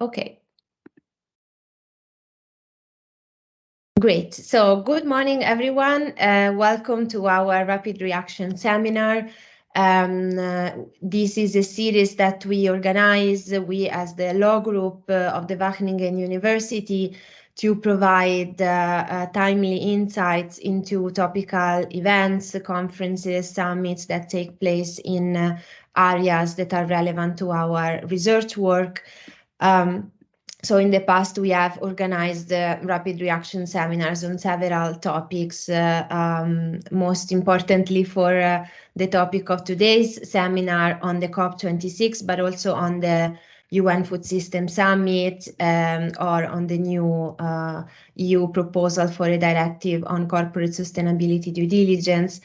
Okay. Great. So good morning, everyone. Welcome to our Rapid Reaction Seminar. This is a series that we organize, we as the law group of the Wageningen University, to provide timely insights into topical events, conferences, summits that take place in areas that are relevant to our research work. So in the past, we have organized rapid reaction seminars on several topics, most importantly for the topic of today's seminar on the COP26, but also on the UN Food System Summit or on the new EU proposal for a directive on corporate sustainability due diligence.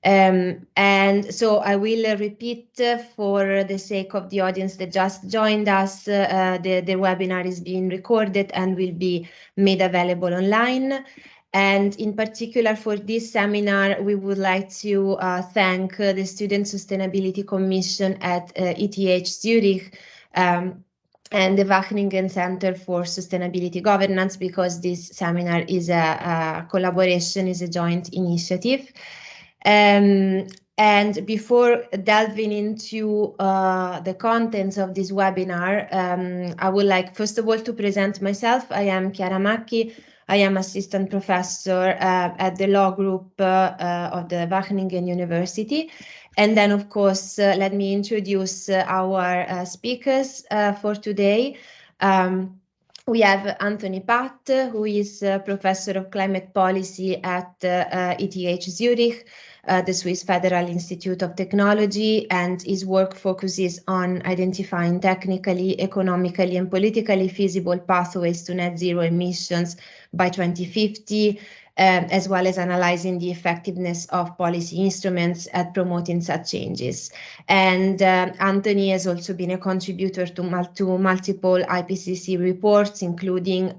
And so I will repeat for the sake of the audience that just joined us, the webinar is being recorded and will be made available online. And in particular for this seminar, we would like to thank the Student Sustainability Commission at ETH Zurich and the Wageningen Center for Sustainability Governance, because this seminar is a collaboration, is a joint initiative. And before delving into the contents of this webinar, I would like, first of all, to present myself. I am Chiara Macchi. I am assistant professor at the law group of the Wageningen University. And then, of course, let me introduce our speakers for today. We have Anthony Patt, who is professor of climate policy at ETH Zurich, the Swiss Federal Institute of Technology, and his work focuses on identifying technically, economically, and politically feasible pathways to net zero emissions by 2050, as well as analyzing the effectiveness of policy instruments at promoting such changes. And Anthony has also been a contributor to multiple IPCC reports, including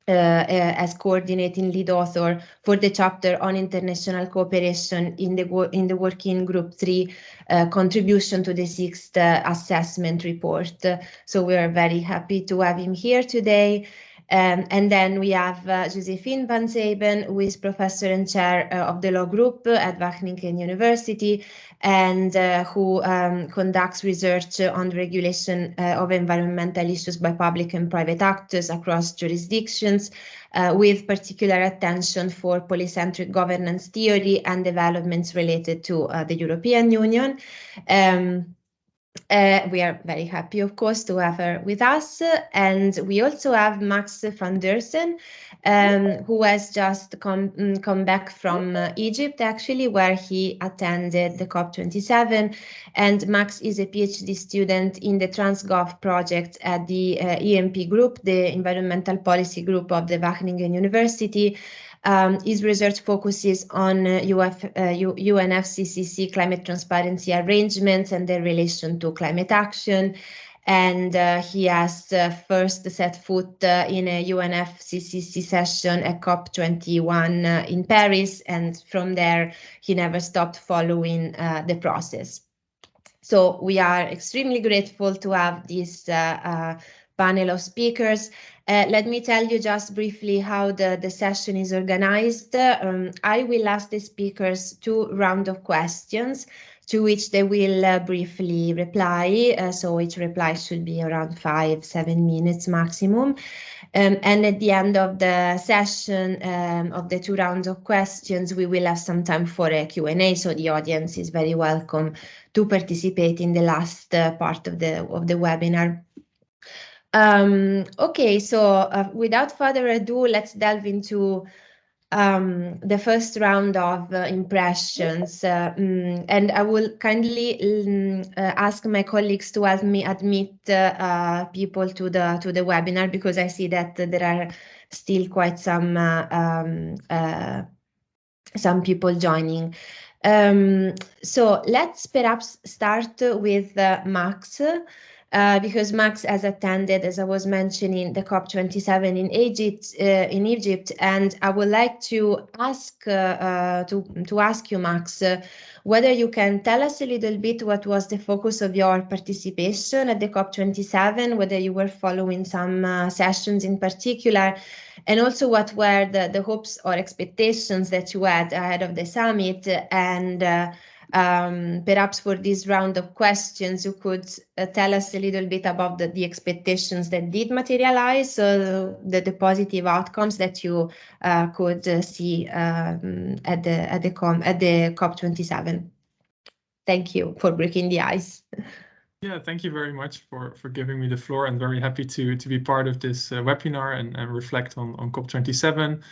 as coordinating lead author for the chapter on international cooperation in the working group 3 contribution to the 6th assessment report. So we are very happy to have him here today. And then we have Josephine van Zeben, who is professor and chair of the law group at Wageningen University, and who conducts research on the regulation of environmental issues by public and private actors across jurisdictions, with particular attention for polycentric governance theory and developments related to the European Union. We are very happy, of course, to have her with us. And we also have Max van Deursen, who has just come back from Egypt, actually, where he attended the COP27. And Max is a PhD student in the TransGov project at the EMP group, the Environmental Policy Group of the Wageningen University. His research focuses on UNFCCC climate transparency arrangements and their relation to climate action. And he has first set foot in a UNFCCC session at COP21 in Paris. And from there, he never stopped following the process. So we are extremely grateful to have this panel of speakers. Let me tell you just briefly how the session is organized. I will ask the speakers 2 rounds of questions to which they will briefly reply. So each reply should be around 5-7 minutes maximum. And at the end of the session of the 2 rounds of questions, we will have some time for a Q&A. So the audience is very welcome to participate in the last part of the webinar. Okay, so without further ado, let's delve into the first round of impressions. And I will kindly ask my colleagues to help me admit people to the webinar, because I see that there are still quite some people joining. So let's perhaps start with Max. because Max has attended, as I was mentioning, the COP27 in Egypt, and I would like to ask you, Max, whether you can tell us a little bit what was the focus of your participation at the COP27, whether you were following some sessions in particular, and also what were the hopes or expectations that you had ahead of the summit, and perhaps for this round of questions, you could tell us a little bit about the expectations that did materialize, the positive outcomes that you could see at the COP27. Thank you for breaking the ice. Yeah, thank you very much for giving me the floor. I'm very happy to be part of this webinar and reflect on COP27.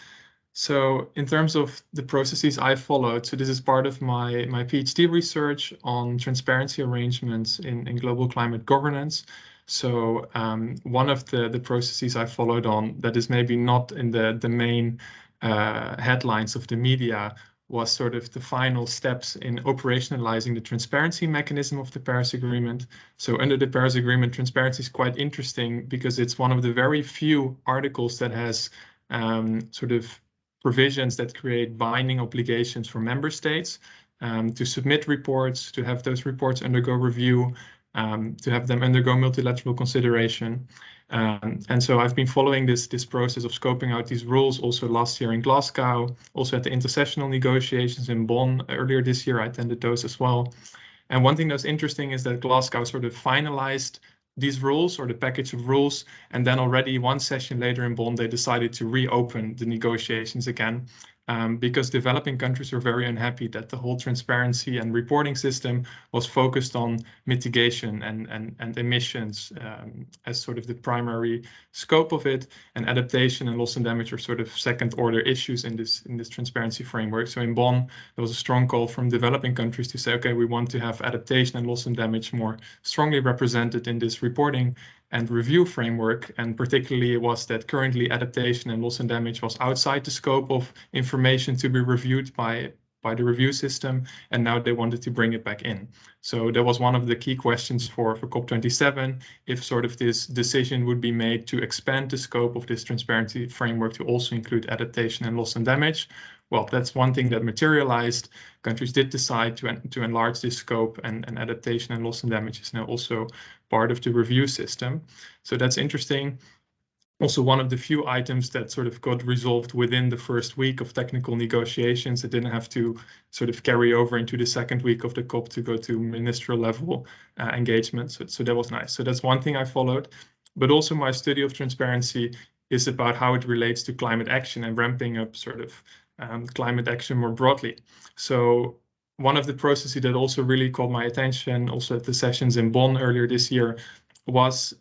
So in terms of the processes I followed, so this is part of my PhD research on transparency arrangements in global climate governance. So one of the processes I followed on that is maybe not in the main headlines of the media was sort of the final steps in operationalizing the transparency mechanism of the Paris Agreement. So under the Paris Agreement, transparency is quite interesting because it's one of the very few articles that has sort of provisions that create binding obligations for member states to submit reports, to have those reports undergo review, to have them undergo multilateral consideration. And so I've been following this process of scoping out these rules also last year in Glasgow, also at the intersessional negotiations in Bonn earlier this year. I attended those as well. And one thing that's interesting is that Glasgow sort of finalized these rules or the package of rules. And then already one session later in Bonn, they decided to reopen the negotiations again because developing countries were very unhappy that the whole transparency and reporting system was focused on mitigation and emissions as sort of the primary scope of it, and adaptation and loss and damage are sort of second order issues in this transparency framework. So in Bonn, there was a strong call from developing countries to say, okay, we want to have adaptation and loss and damage more strongly represented in this reporting and review framework. And particularly it was that currently adaptation and loss and damage was outside the scope of information to be reviewed by the review system, and now they wanted to bring it back in. So that was one of the key questions for COP27, if sort of this decision would be made to expand the scope of this transparency framework to also include adaptation and loss and damage. Well, that's one thing that materialized. Countries did decide to enlarge this scope, and adaptation and loss and damage is now also part of the review system. So that's interesting. Also, one of the few items that sort of got resolved within the first week of technical negotiations. It didn't have to sort of carry over into the second week of the COP to go to ministerial level engagement. So that was nice. So that's one thing I followed. But also my study of transparency is about how it relates to climate action and ramping up sort of climate action more broadly. So one of the processes that also really caught my attention, also at the sessions in Bonn earlier this year, was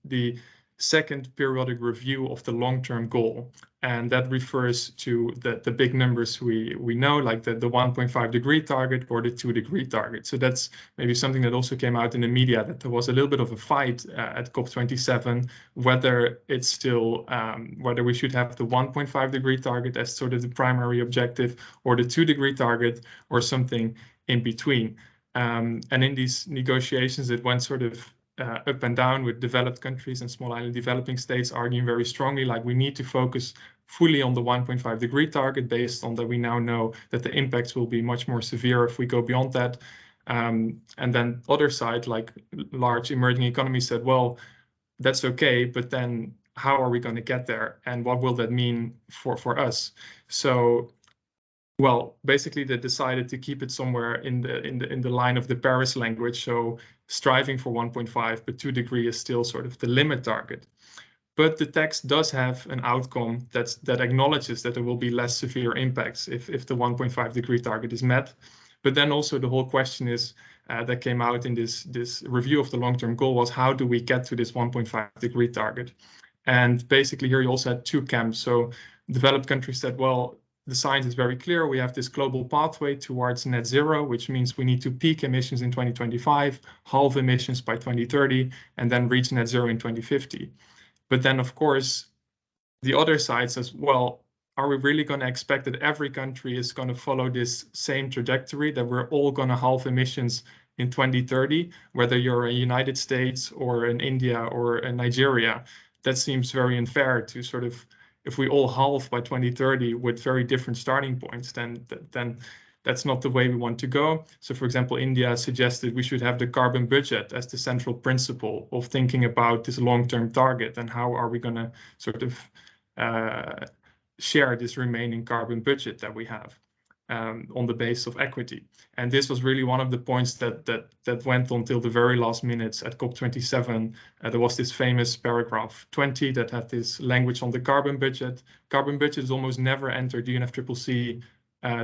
the second periodic review of the long-term goal. And that refers to the big numbers we know, like the 1.5 degree target or the 2 degree target. So that's maybe something that also came out in the media, that there was a little bit of a fight at COP27, whether it's still, whether we should have the 1.5 degree target as sort of the primary objective, or the 2 degree target, or something in between. And in these negotiations, it went sort of up and down, with developed countries and small island developing states arguing very strongly, like we need to focus fully on the 1.5 degree target, based on that we now know that the impacts will be much more severe if we go beyond that. And then other side, like large emerging economies, said, well, that's okay, but then how are we going to get there, and what will that mean for us? So, well, basically they decided to keep it somewhere in the line of the Paris language. So striving for 1.5, but 2 degree is still sort of the limit target. But the text does have an outcome that acknowledges that there will be less severe impacts if the 1.5 degree target is met. But then also the whole question is that came out in this review of the long-term goal was, how do we get to this 1.5 degree target? And basically here you also had two camps. So developed countries said, well, the science is very clear. We have this global pathway towards net zero, which means we need to peak emissions in 2025, halve emissions by 2030, and then reach net zero in 2050. But then, of course, the other side says, well, are we really going to expect that every country is going to follow this same trajectory, that we're all going to halve emissions in 2030, whether you're in the United States or in India or in Nigeria. That seems very unfair to sort of, if we all halve by 2030 with very different starting points, then that's not the way we want to go. So, for example, India suggested we should have the carbon budget as the central principle of thinking about this long-term target and how are we going to sort of share this remaining carbon budget that we have on the basis of equity. And this was really one of the points that went until the very last minutes at COP27. There was this famous paragraph 20 that had this language on the carbon budget. Carbon budget is almost never entered UNFCCC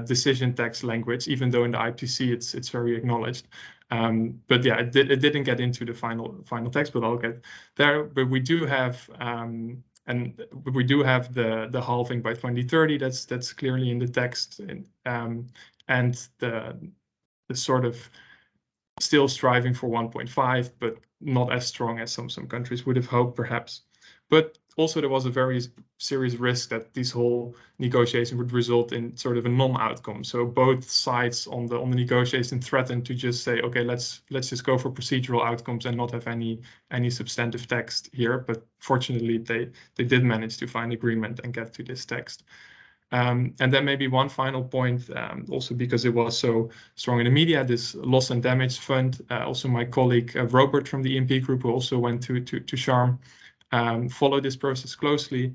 decision text language, even though in the IPCC it's very acknowledged. But yeah, it didn't get into the final text, but I'll get there. But we do have the halving by 2030. That's clearly in the text, and the sort of still striving for 1.5, but not as strong as some countries would have hoped, perhaps. But also there was a very serious risk that this whole negotiation would result in sort of a non-outcome. So both sides on the negotiation threatened to just say, okay, let's just go for procedural outcomes and not have any substantive text here. But fortunately, they did manage to find agreement and get to this text. And then maybe one final point, also because it was so strong in the media, this loss and damage fund. Also, my colleague Robert from the EMP group, who also went to Sharm, follow this process closely,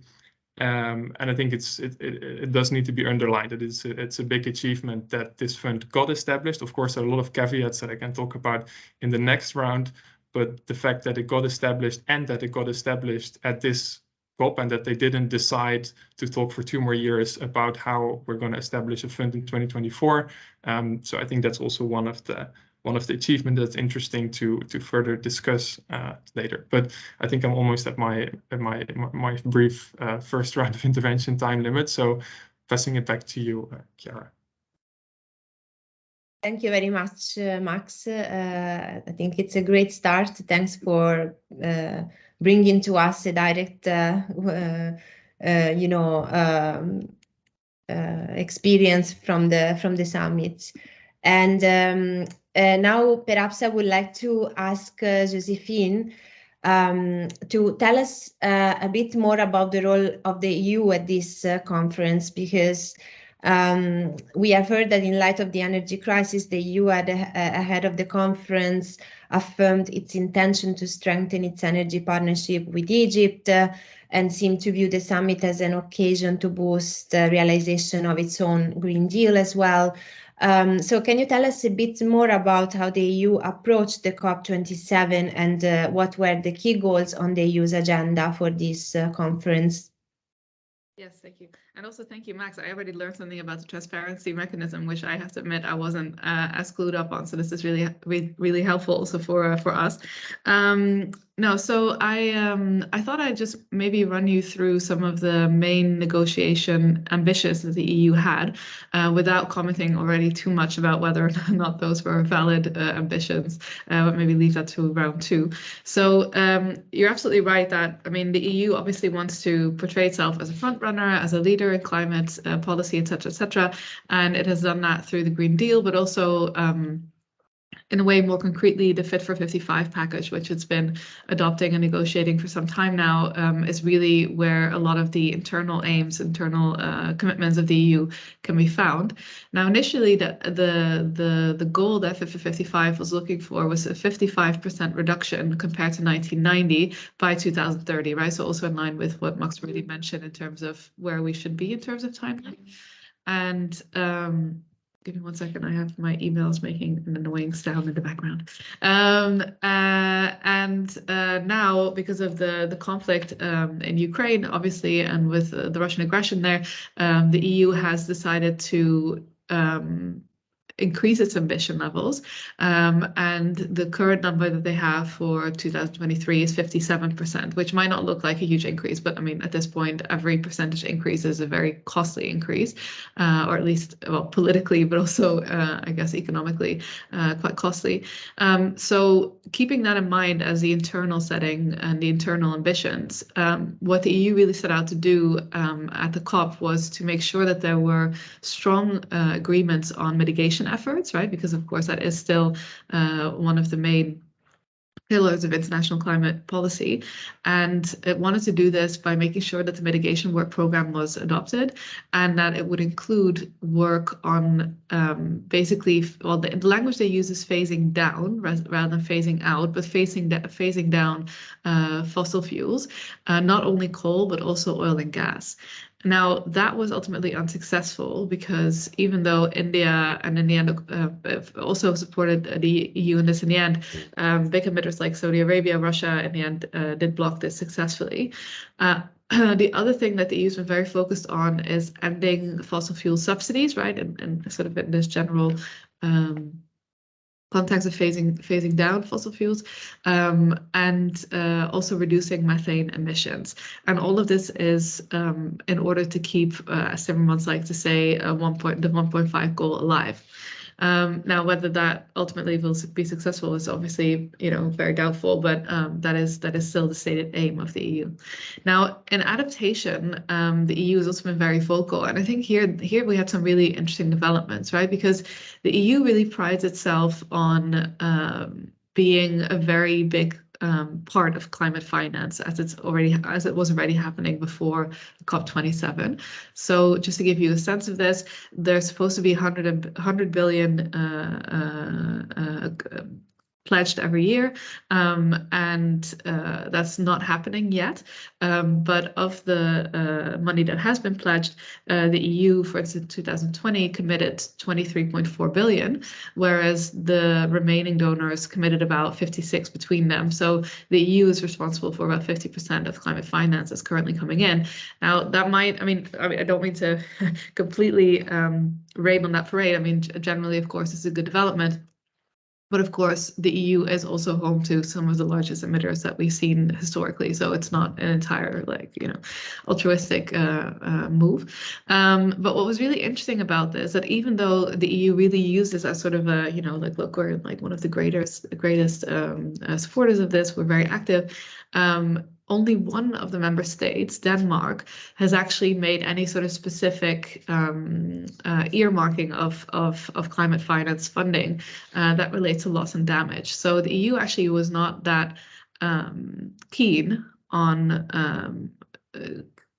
and I think it does need to be underlined that it's a big achievement that this fund got established. Of course, there are a lot of caveats that I can talk about in the next round, but the fact that it got established and that it got established at this COP and that they didn't decide to talk for 2 more years about how we're going to establish a fund in 2024. So I think that's also one of the achievements that's interesting to further discuss later. But I think I'm almost at my brief first round of intervention time limit. So passing it back to you, Chiara. Thank you very much, Max. I think it's a great start. Thanks for bringing to us a direct, experience from the summit. And now perhaps I would like to ask Josephine to tell us a bit more about the role of the EU at this conference, because we have heard that in light of the energy crisis, the EU ahead of the conference affirmed its intention to strengthen its energy partnership with Egypt and seemed to view the summit as an occasion to boost the realization of its own Green Deal as well. So can you tell us a bit more about how the EU approached the COP27 and what were the key goals on the EU's agenda for this conference? Yes, thank you. And also thank you, Max. I already learned something about the transparency mechanism, which I have to admit I wasn't as clued up on. So this is really helpful also for us. No, so I thought I'd just maybe run you through some of the main negotiation ambitions that the EU had without commenting already too much about whether or not those were valid ambitions, but maybe leave that to round 2. So you're absolutely right that, I mean, the EU obviously wants to portray itself as a front runner, as a leader in climate policy, etc., and it has done that through the Green Deal, but also in a way more concretely the Fit for 55 package, which it's been adopting and negotiating for some time now, is really where a lot of the internal aims, internal commitments of the EU can be found. Now, initially, the goal that Fit for 55 was looking for was a 55% reduction compared to 1990 by 2030, right? So also in line with what Max really mentioned in terms of where we should be in terms of timeline. And give me 1 second, I have my emails making an annoying sound in the background. Now, because of the conflict in Ukraine, obviously, and with the Russian aggression there, the EU has decided to increase its ambition levels, and the current number that they have for 2023 is 57%, which might not look like a huge increase, but I mean, at this point, every percentage increase is a very costly increase, or at least, well, politically, but also, I guess, economically, quite costly. So keeping that in mind as the internal setting and the internal ambitions, what the EU really set out to do at the COP was to make sure that there were strong agreements on mitigation efforts, right? Because of course that is still one of the main pillars of international climate policy, and it wanted to do this by making sure that the mitigation work program was adopted, and that it would include work on basically, well, the language they use is phasing down rather than phasing out, but phasing down fossil fuels, not only coal but also oil and gas. Now, that was ultimately unsuccessful because even though India and in the end also supported the EU in this in the end, big emitters like Saudi Arabia, Russia in the end did block this successfully. The other thing that the EU has been very focused on is ending fossil fuel subsidies, right? And sort of in this general context of phasing down fossil fuels, and also reducing methane emissions. And all of this is in order to keep, as everyone's like to say, the 1.5 goal alive. Now, whether that ultimately will be successful is obviously, very doubtful, but that is still the stated aim of the EU. Now, in adaptation, the EU has also been very vocal, and I think here we had some really interesting developments, right? Because the EU really prides itself on being a very big part of climate finance, as it was already happening before COP27. So just to give you a sense of this, there's supposed to be 100 billion pledged every year, and that's not happening yet. But of the money that has been pledged, the EU, for instance, 2020 committed 23.4 billion, whereas the remaining donors committed about 56 between them. So the EU is responsible for about 50% of climate finance that's currently coming in. Now, that might, I don't mean to completely rain on that parade. I mean, generally, of course, it's a good development. But of course, the EU is also home to some of the largest emitters that we've seen historically. So it's not an entire, altruistic move. But what was really interesting about this, that even though the EU really used this as sort of a, look, we're like one of the greatest supporters of this, we're very active. Only one of the member states, Denmark, has actually made any sort of specific earmarking of climate finance funding that relates to loss and damage. So the EU actually was not that keen on.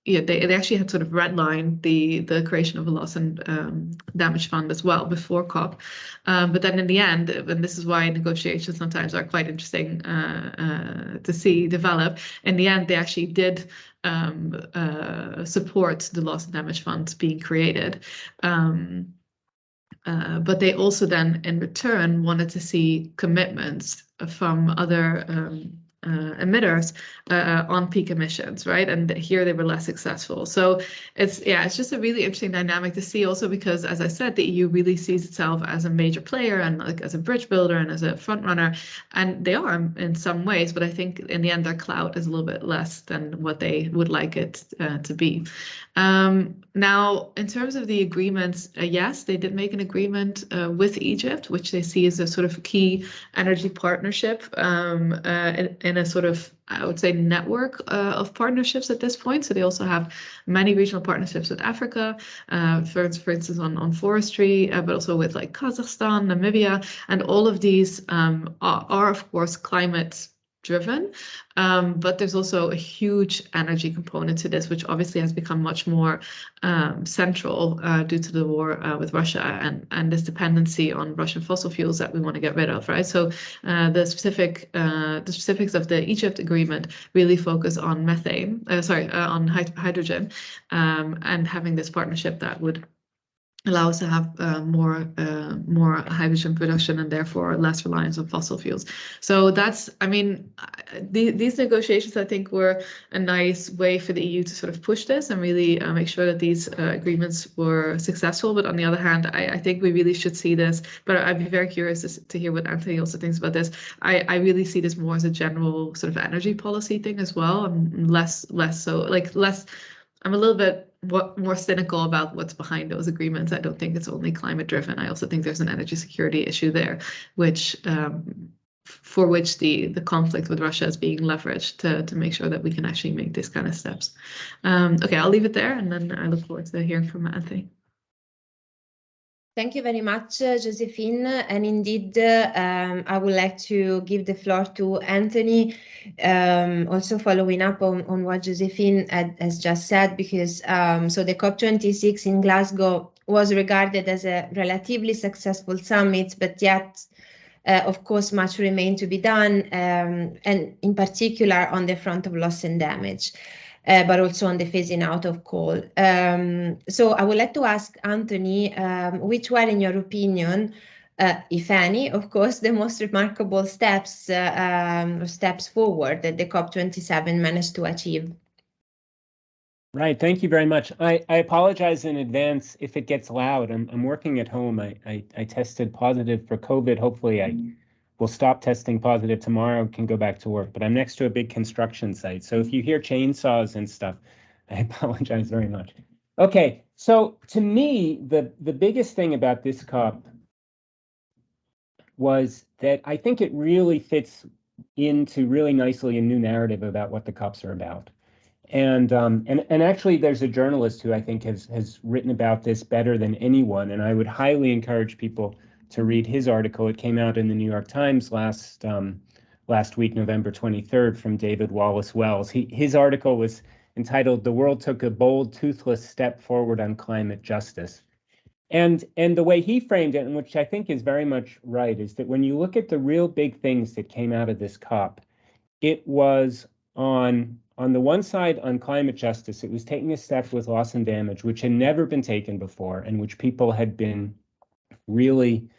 They actually had sort of redlined the creation of a loss and damage fund as well before COP. But then in the end, and this is why negotiations sometimes are quite interesting to see develop, in the end, they actually did support the loss and damage fund being created. But they also then, in return, wanted to see commitments from other emitters on peak emissions, right? And here they were less successful. So it's just a really interesting dynamic to see, also because, as I said, the EU really sees itself as a major player and like as a bridge builder and as a front runner, and they are in some ways, but I think in the end their clout is a little bit less than what they would like it to be. Now, in terms of the agreements, yes, they did make an agreement with Egypt, which they see as a sort of key energy partnership in a sort of, I would say, network of partnerships at this point. So they also have many regional partnerships with Africa, for instance, on forestry, but also with like Kazakhstan, Namibia, and all of these are of course climate driven, but there's also a huge energy component to this, which obviously has become much more central due to the war with Russia and this dependency on Russian fossil fuels that we want to get rid of, right? So the specifics of the Egypt agreement really focus on on hydrogen, and having this partnership that would allow us to have more hydrogen production and therefore less reliance on fossil fuels. So that's, these negotiations, I think, were a nice way for the EU to sort of push this and really make sure that these agreements were successful. But on the other hand, I think we really should see this, but I'd be very curious to hear what Anthony also thinks about this. I really see this more as a general sort of energy policy thing as well, and less so, I'm a little bit more cynical about what's behind those agreements. I don't think it's only climate driven. I also think there's an energy security issue there, which for which the conflict with Russia is being leveraged to make sure that we can actually make these kind of steps. Okay, I'll leave it there, and then I look forward to hearing from Anthony. Thank you very much, Josephine. And indeed, I would like to give the floor to Anthony, also following up on what Josephine has just said, because so the COP26 in Glasgow was regarded as a relatively successful summit, but yet, of course, much remained to be done, and in particular on the front of loss and damage. But also on the phasing out of coal. So I would like to ask Anthony, which were, in your opinion, if any, of course, the most remarkable steps or steps forward that the COP27 managed to achieve? Right, thank you very much. I apologize in advance if it gets loud. I'm working at home. I tested positive for COVID. Hopefully I will stop testing positive tomorrow and can go back to work. But I'm next to a big construction site. So if you hear chainsaws and stuff, I apologize very much. Okay, so to me, the biggest thing about this COP was that I think it really fits into really nicely a new narrative about what the COPs are about. And actually, there's a journalist who I think has written about this better than anyone, and I would highly encourage people to read his article. It came out in the New York Times last week, November 23rd, from David Wallace Wells. His article was entitled "The World Took a Bold, Toothless Step Forward on Climate Justice." And the way he framed it, and which I think is very much right, is that when you look at the real big things that came out of this COP, it was on the one side, on climate justice, it was taking a step with loss and damage, which had never been taken before, and which people had been really,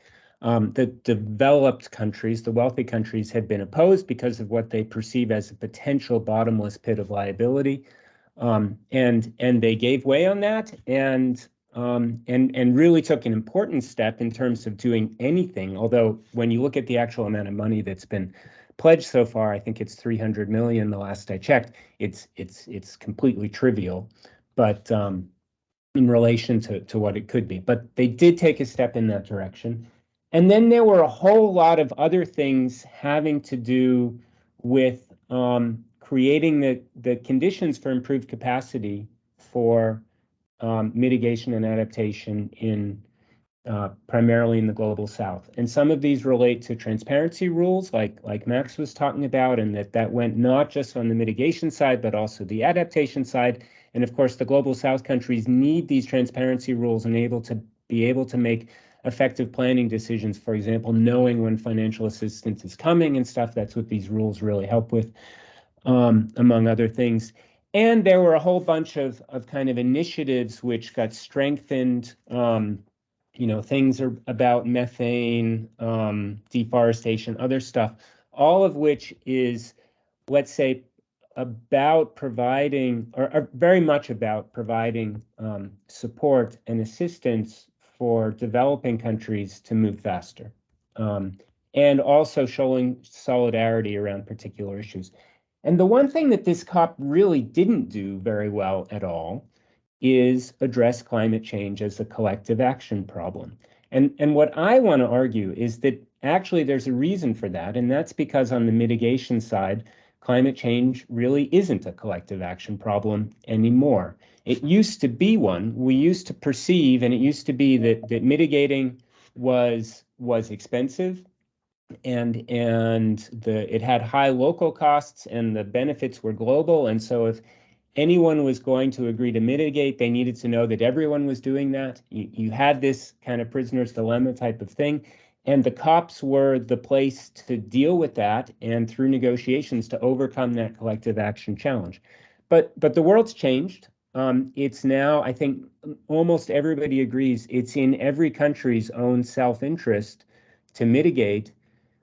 the developed countries, the wealthy countries, had been opposed because of what they perceive as a potential bottomless pit of liability. And they gave way on that, and really took an important step in terms of doing anything. Although when you look at the actual amount of money that's been pledged so far, I think it's 300 million. The last I checked, it's completely trivial, but in relation to what it could be. But they did take a step in that direction. And then there were a whole lot of other things having to do with creating the conditions for improved capacity for mitigation and adaptation in primarily in the global south. And some of these relate to transparency rules, like Max was talking about, and that went not just on the mitigation side, but also the adaptation side. And of course, the global south countries need these transparency rules and be able to make effective planning decisions, for example, knowing when financial assistance is coming and stuff. That's what these rules really help with, among other things. And there were a whole bunch of kind of initiatives which got strengthened. Things are about methane, deforestation, other stuff, all of which is, let's say, about providing, or very much about providing support and assistance for developing countries to move faster, and also showing solidarity around particular issues. And the one thing that this COP really didn't do very well at all is address climate change as a collective action problem. And what I want to argue is that actually there's a reason for that, and that's because on the mitigation side, climate change really isn't a collective action problem anymore. It used to be one. We used to perceive, and it used to be that mitigating was expensive, and it had high local costs, and the benefits were global. And so if anyone was going to agree to mitigate, they needed to know that everyone was doing that. You had this kind of prisoner's dilemma type of thing. And the COPs were the place to deal with that, and through negotiations to overcome that collective action challenge. But the world's changed. It's now, I think almost everybody agrees, it's in every country's own self-interest to mitigate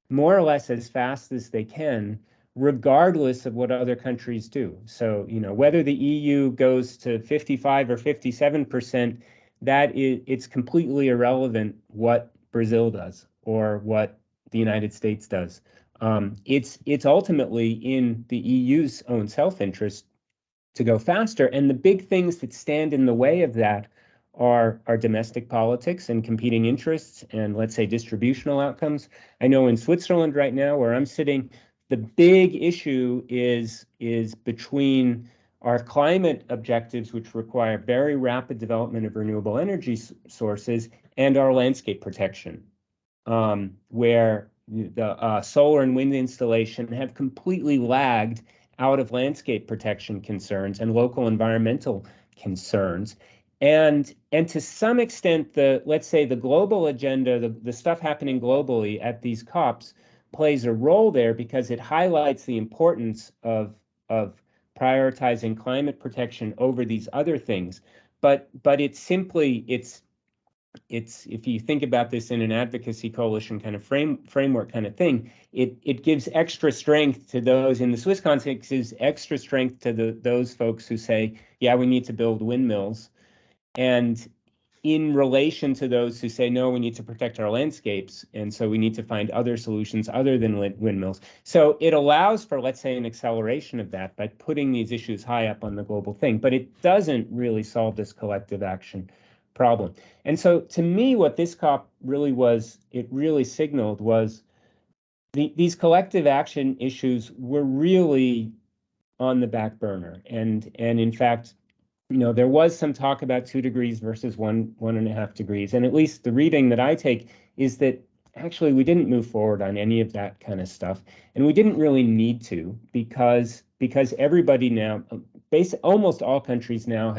more or less as fast as they can, regardless of what other countries do. So, whether the EU goes to 55 or 57%, it's completely irrelevant what Brazil does or what the United States does. It's ultimately in the EU's own self-interest to go faster. And the big things that stand in the way of that are domestic politics and competing interests and, let's say, distributional outcomes. I know in Switzerland right now, where I'm sitting, the big issue is between our climate objectives, which require very rapid development of renewable energy sources, and our landscape protection, where the solar and wind installation have completely lagged out of landscape protection concerns and local environmental concerns. And to some extent, let's say the global agenda, the stuff happening globally at these COPs plays a role there because it highlights the importance of prioritizing climate protection over these other things. But it's simply, it's if you think about this in an advocacy coalition kind of framework kind of thing, it gives extra strength to those in the Swiss context, gives extra strength to those folks who say, yeah, we need to build windmills. And in relation to those who say, no, we need to protect our landscapes, and so we need to find other solutions other than windmills. So it allows for, let's say, an acceleration of that by putting these issues high up on the global thing, but it doesn't really solve this collective action problem. And so to me, what this COP really was, it really signaled was these collective action issues were really on the back burner. And in fact, there was some talk about 2 degrees versus 1.5 degrees. And at least the reading that I take is that actually we didn't move forward on any of that kind of stuff. And we didn't really need to because everybody now, almost all countries now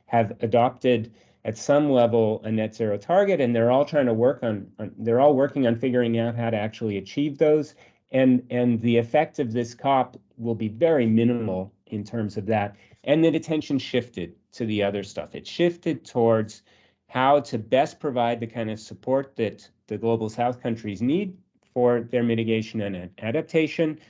have adopted at some level a net zero target, and they're all trying to they're all working on figuring out how to actually achieve those. And the effect of this COP will be very minimal in terms of that. And the attention shifted to the other stuff. It shifted towards how to best provide the kind of support that the global South countries need for their mitigation and adaptation.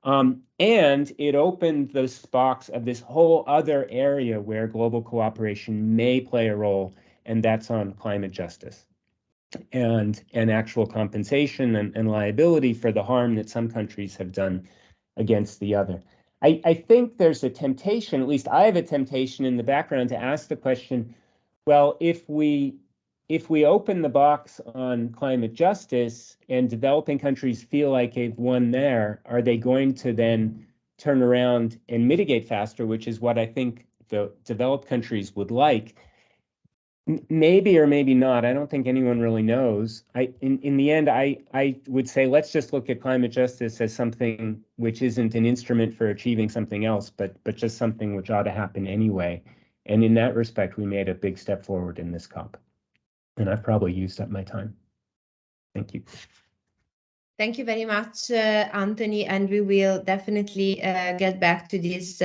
And it opened the box of this whole other area where global cooperation may play a role, and that's on climate justice and actual compensation and liability for the harm that some countries have done against the other. I think there's a temptation, at least I have a temptation in the background, to ask the question, well, if we open the box on climate justice and developing countries feel like they've won there, are they going to then turn around and mitigate faster, which is what I think the developed countries would like? Maybe or maybe not. I don't think anyone really knows. In the end, I would say let's just look at climate justice as something which isn't an instrument for achieving something else, but just something which ought to happen anyway. And in that respect, we made a big step forward in this COP. And I've probably used up my time. Thank you. Thank you very much, Anthony, and we will definitely get back to these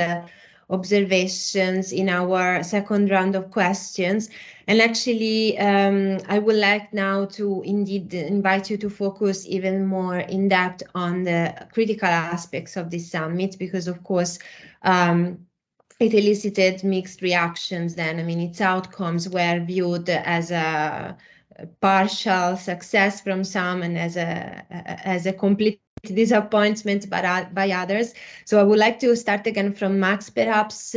observations in our second round of questions. And actually, I would like now to indeed invite you to focus even more in depth on the critical aspects of this summit, because of course, it elicited mixed reactions then. I mean, its outcomes were viewed as a partial success from some and as a complete disappointment by others. So I would like to start again from Max, perhaps.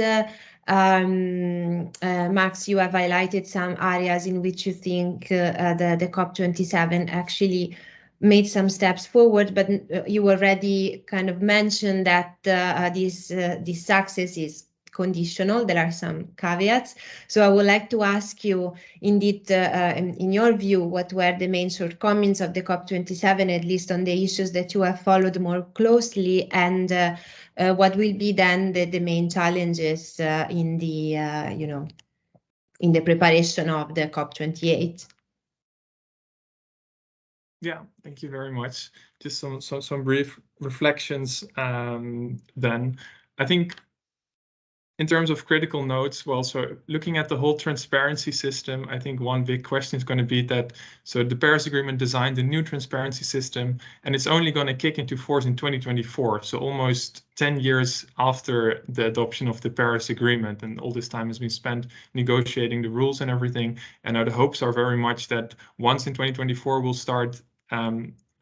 Max, you have highlighted some areas in which you think the COP27 actually made some steps forward, but you already kind of mentioned that this success is conditional. There are some caveats. So I would like to ask you, indeed, in your view, what were the main shortcomings of the COP27, at least on the issues that you have followed more closely, and what will be then the main challenges in the in the preparation of the COP28? Yeah, thank you very much. Just some brief reflections then. I think in terms of critical notes, well, so looking at the whole transparency system, I think one big question is going to be that, so the Paris Agreement designed a new transparency system, and it's only going to kick into force in 2024. So almost 10 years after the adoption of the Paris Agreement, and all this time has been spent negotiating the rules and everything. And now the hopes are very much that once in 2024, we'll start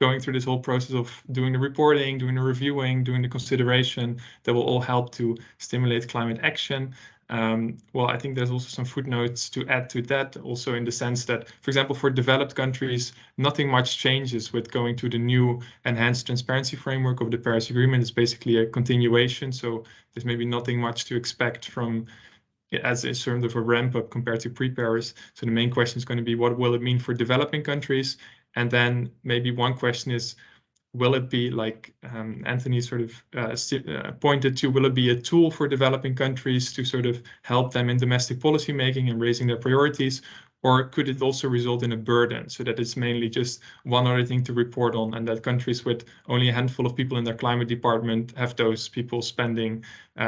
going through this whole process of doing the reporting, doing the reviewing, doing the consideration, that will all help to stimulate climate action. Well, I think there's also some footnotes to add to that, also in the sense that, for example, for developed countries, nothing much changes with going to the new enhanced transparency framework of the Paris Agreement. It's basically a continuation, so there's maybe nothing much to expect from as a sort of a ramp up compared to pre-Paris. So the main question is going to be, what will it mean for developing countries? And then maybe one question is, will it be, like Anthony sort of pointed to, will it be a tool for developing countries to sort of help them in domestic policy making and raising their priorities? Or could it also result in a burden, so that it's mainly just one other thing to report on, and that countries with only a handful of people in their climate department have those people spending,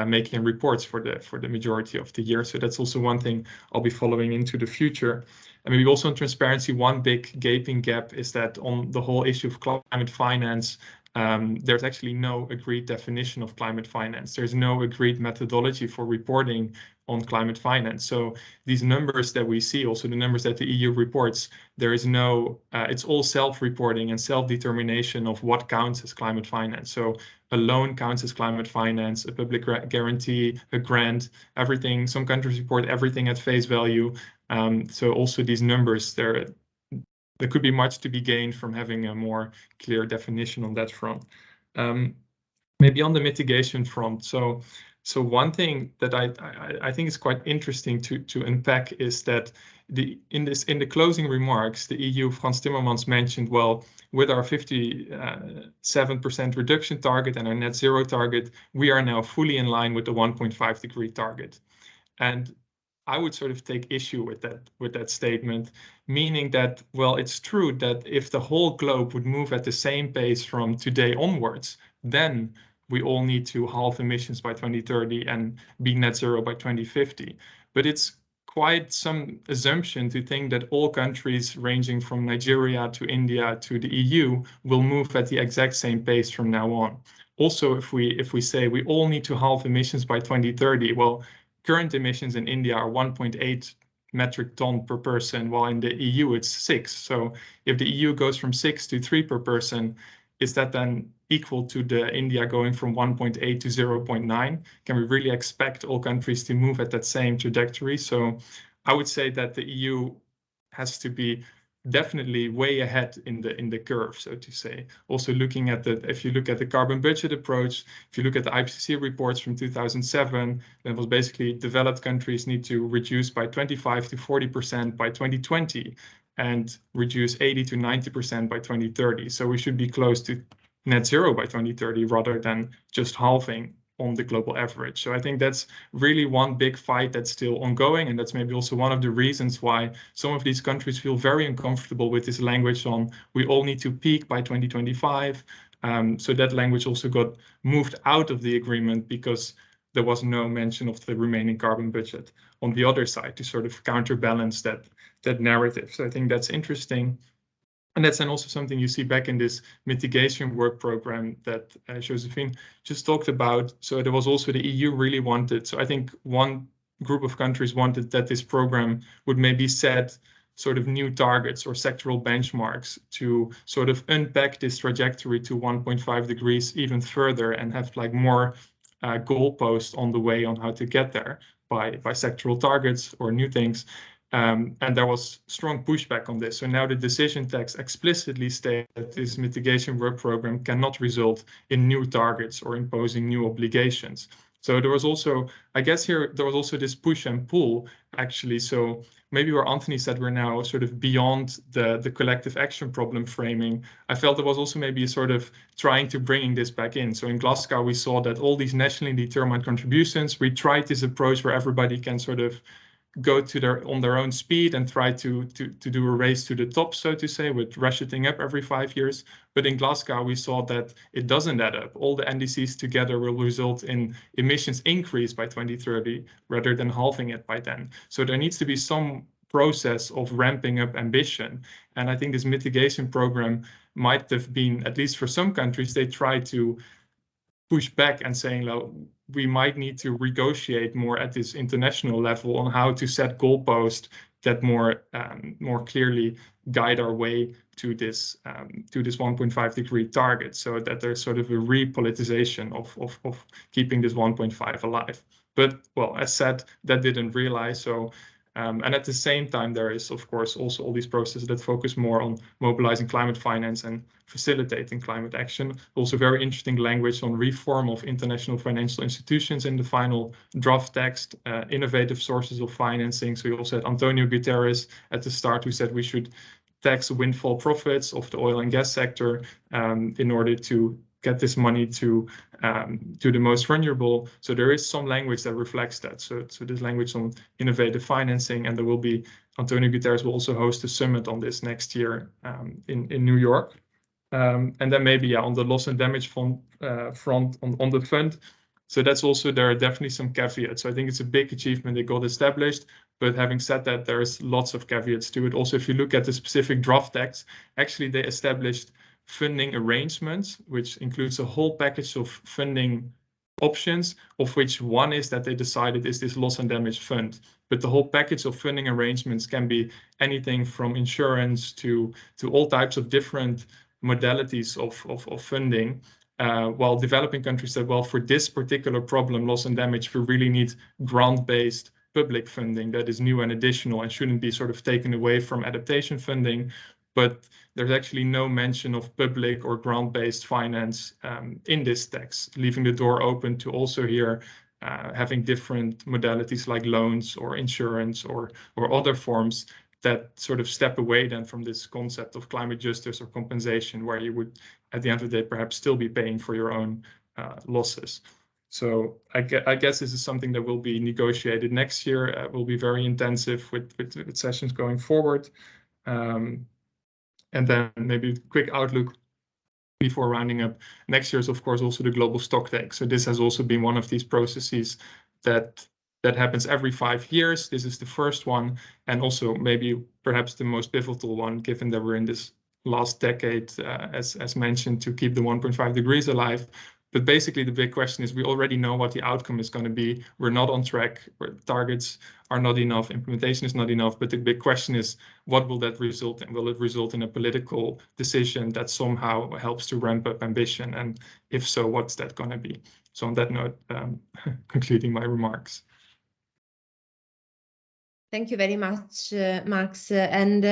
making reports for the majority of the year? So that's also one thing I'll be following into the future. And maybe also on transparency, one big gaping gap is that on the whole issue of climate finance, there's actually no agreed definition of climate finance. There's no agreed methodology for reporting on climate finance. So these numbers that we see, also the numbers that the EU reports, there is no, it's all self-reporting and self-determination of what counts as climate finance. So a loan counts as climate finance, a public guarantee, a grant, everything. Some countries report everything at face value. So also these numbers, there could be much to be gained from having a more clear definition on that front. Maybe on the mitigation front. So one thing that I think is quite interesting to unpack is that in the closing remarks, the EU, Frans Timmermans mentioned, well, with our 57% reduction target and our net zero target, we are now fully in line with the 1.5 degree target. And I would sort of take issue with that statement, meaning that, well, it's true that if the whole globe would move at the same pace from today onwards, then we all need to halve emissions by 2030 and be net zero by 2050. But it's quite some assumption to think that all countries ranging from Nigeria to India to the EU will move at the exact same pace from now on. Also, if we say we all need to halve emissions by 2030, well, current emissions in India are 1.8 metric ton per person, while in the EU it's 6. So if the EU goes from 6 to 3 per person, is that then equal to the India going from 1.8 to 0.9? Can we really expect all countries to move at that same trajectory? So I would say that the EU has to be definitely way ahead in the curve, so to say. Also looking at if you look at the carbon budget approach, if you look at the IPCC reports from 2007, then it was basically developed countries need to reduce by 25 to 40% by 2020 and reduce 80 to 90% by 2030. So we should be close to net zero by 2030 rather than just halving on the global average. So I think that's really one big fight that's still ongoing. And that's maybe also one of the reasons why some of these countries feel very uncomfortable with this language on we all need to peak by 2025. So that language also got moved out of the agreement because there was no mention of the remaining carbon budget on the other side to sort of counterbalance that narrative. So I think that's interesting. And that's then also something you see back in this mitigation work program that Josephine just talked about. So there was also the EU really wanted. So I think one group of countries wanted that this program would maybe set sort of new targets or sectoral benchmarks to sort of unpack this trajectory to 1.5 degrees even further and have like more goalposts on the way on how to get there by sectoral targets or new things. And there was strong pushback on this. So now the decision text explicitly states that this mitigation work program cannot result in new targets or imposing new obligations. So there was also, I guess here, there was also this push and pull, actually. So maybe where Anthony said we're now sort of beyond the collective action problem framing, I felt there was also maybe a sort of trying to bringing this back in. So in Glasgow, we saw that all these nationally determined contributions, we tried this approach where everybody can sort of go to on their own speed and try to do a race to the top, so to say, with ratcheting up every 5 years. But in Glasgow, we saw that it doesn't add up. All the NDCs together will result in emissions increase by 2030 rather than halving it by then. So there needs to be some process of ramping up ambition. And I think this mitigation program might have been, at least for some countries, they try to push back and saying, well, we might need to negotiate more at this international level on how to set goalposts that more clearly guide our way to this 1.5 degree target, so that there's sort of a repoliticization of keeping this 1.5 alive. But well, as said, that didn't realize. So And at the same time, there is, of course, also all these processes that focus more on mobilizing climate finance and facilitating climate action. Also very interesting language on reform of international financial institutions in the final draft text, innovative sources of financing. So you also had Antonio Guterres at the start, who said we should tax windfall profits of the oil and gas sector in order to get this money to the most vulnerable. So there is some language that reflects that. So there's language on innovative financing, and there will be, Antonio Guterres will also host a summit on this next year in New York. And then maybe on the loss and damage front on the fund. So that's also, there are definitely some caveats. So I think it's a big achievement that got established. But having said that, there's lots of caveats to it. Also, if you look at the specific draft text, actually they established funding arrangements, which includes a whole package of funding options, of which one is that they decided is this loss and damage fund. But the whole package of funding arrangements can be anything from insurance to all types of different modalities of funding. While developing countries said, well, for this particular problem, loss and damage, we really need grant-based public funding that is new and additional and shouldn't be sort of taken away from adaptation funding. But there's actually no mention of public or grant-based finance in this text, leaving the door open to also here having different modalities like loans or insurance or other forms that sort of step away then from this concept of climate justice or compensation, where you would, at the end of the day, perhaps still be paying for your own losses. So I guess this is something that will be negotiated next year. It will be very intensive with sessions going forward. And then maybe a quick outlook before rounding up. Next year is, of course, also the global stocktake. So this has also been one of these processes that happens every 5 years. This is the first one, and also maybe perhaps the most pivotal one, given that we're in this last decade, as mentioned, to keep the 1.5 degrees alive. But basically, the big question is, we already know what the outcome is going to be. We're not on track. Targets are not enough. Implementation is not enough. But the big question is, what will that result in? Will it result in a political decision that somehow helps to ramp up ambition? And if so, what's that going to be? So on that note, concluding my remarks. Thank you very much, Max. And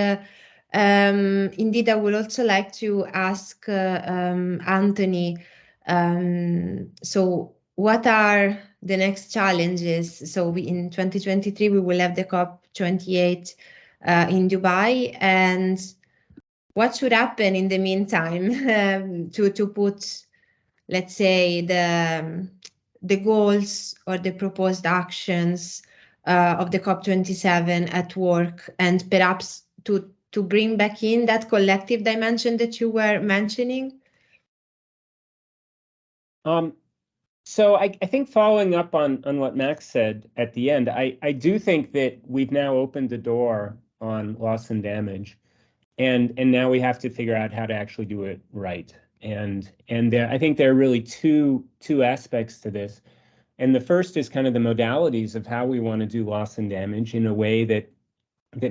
indeed, I would also like to ask Anthony, so what are the next challenges? So in 2023, we will have the COP28 in Dubai, and what should happen in the meantime to put, let's say, the goals or the proposed actions of the COP27 at work, and perhaps to bring back in that collective dimension that you were mentioning? So I think following up on what Max said at the end, I do think that we've now opened the door on loss and damage, and now we have to figure out how to actually do it right. And I think there are really two aspects to this. And the first is kind of the modalities of how we want to do loss and damage in a way that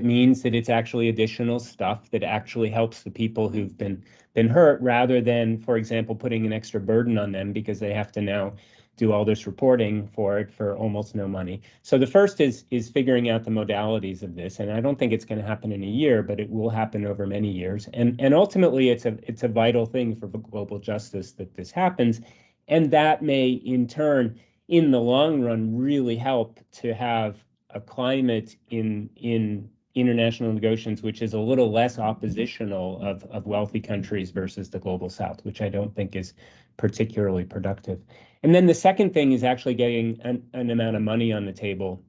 means that it's actually additional stuff that actually helps the people who've been hurt, rather than, for example, putting an extra burden on them because they have to now do all this reporting for it for almost no money. So the first is figuring out the modalities of this, and I don't think it's going to happen in a year, but it will happen over many years. And ultimately, it's a vital thing for global justice that this happens, and that may in turn, in the long run, really help to have a climate in international negotiations which is a little less oppositional of wealthy countries versus the global south, which I don't think is particularly productive. And then the second thing is actually getting an amount of money on the table,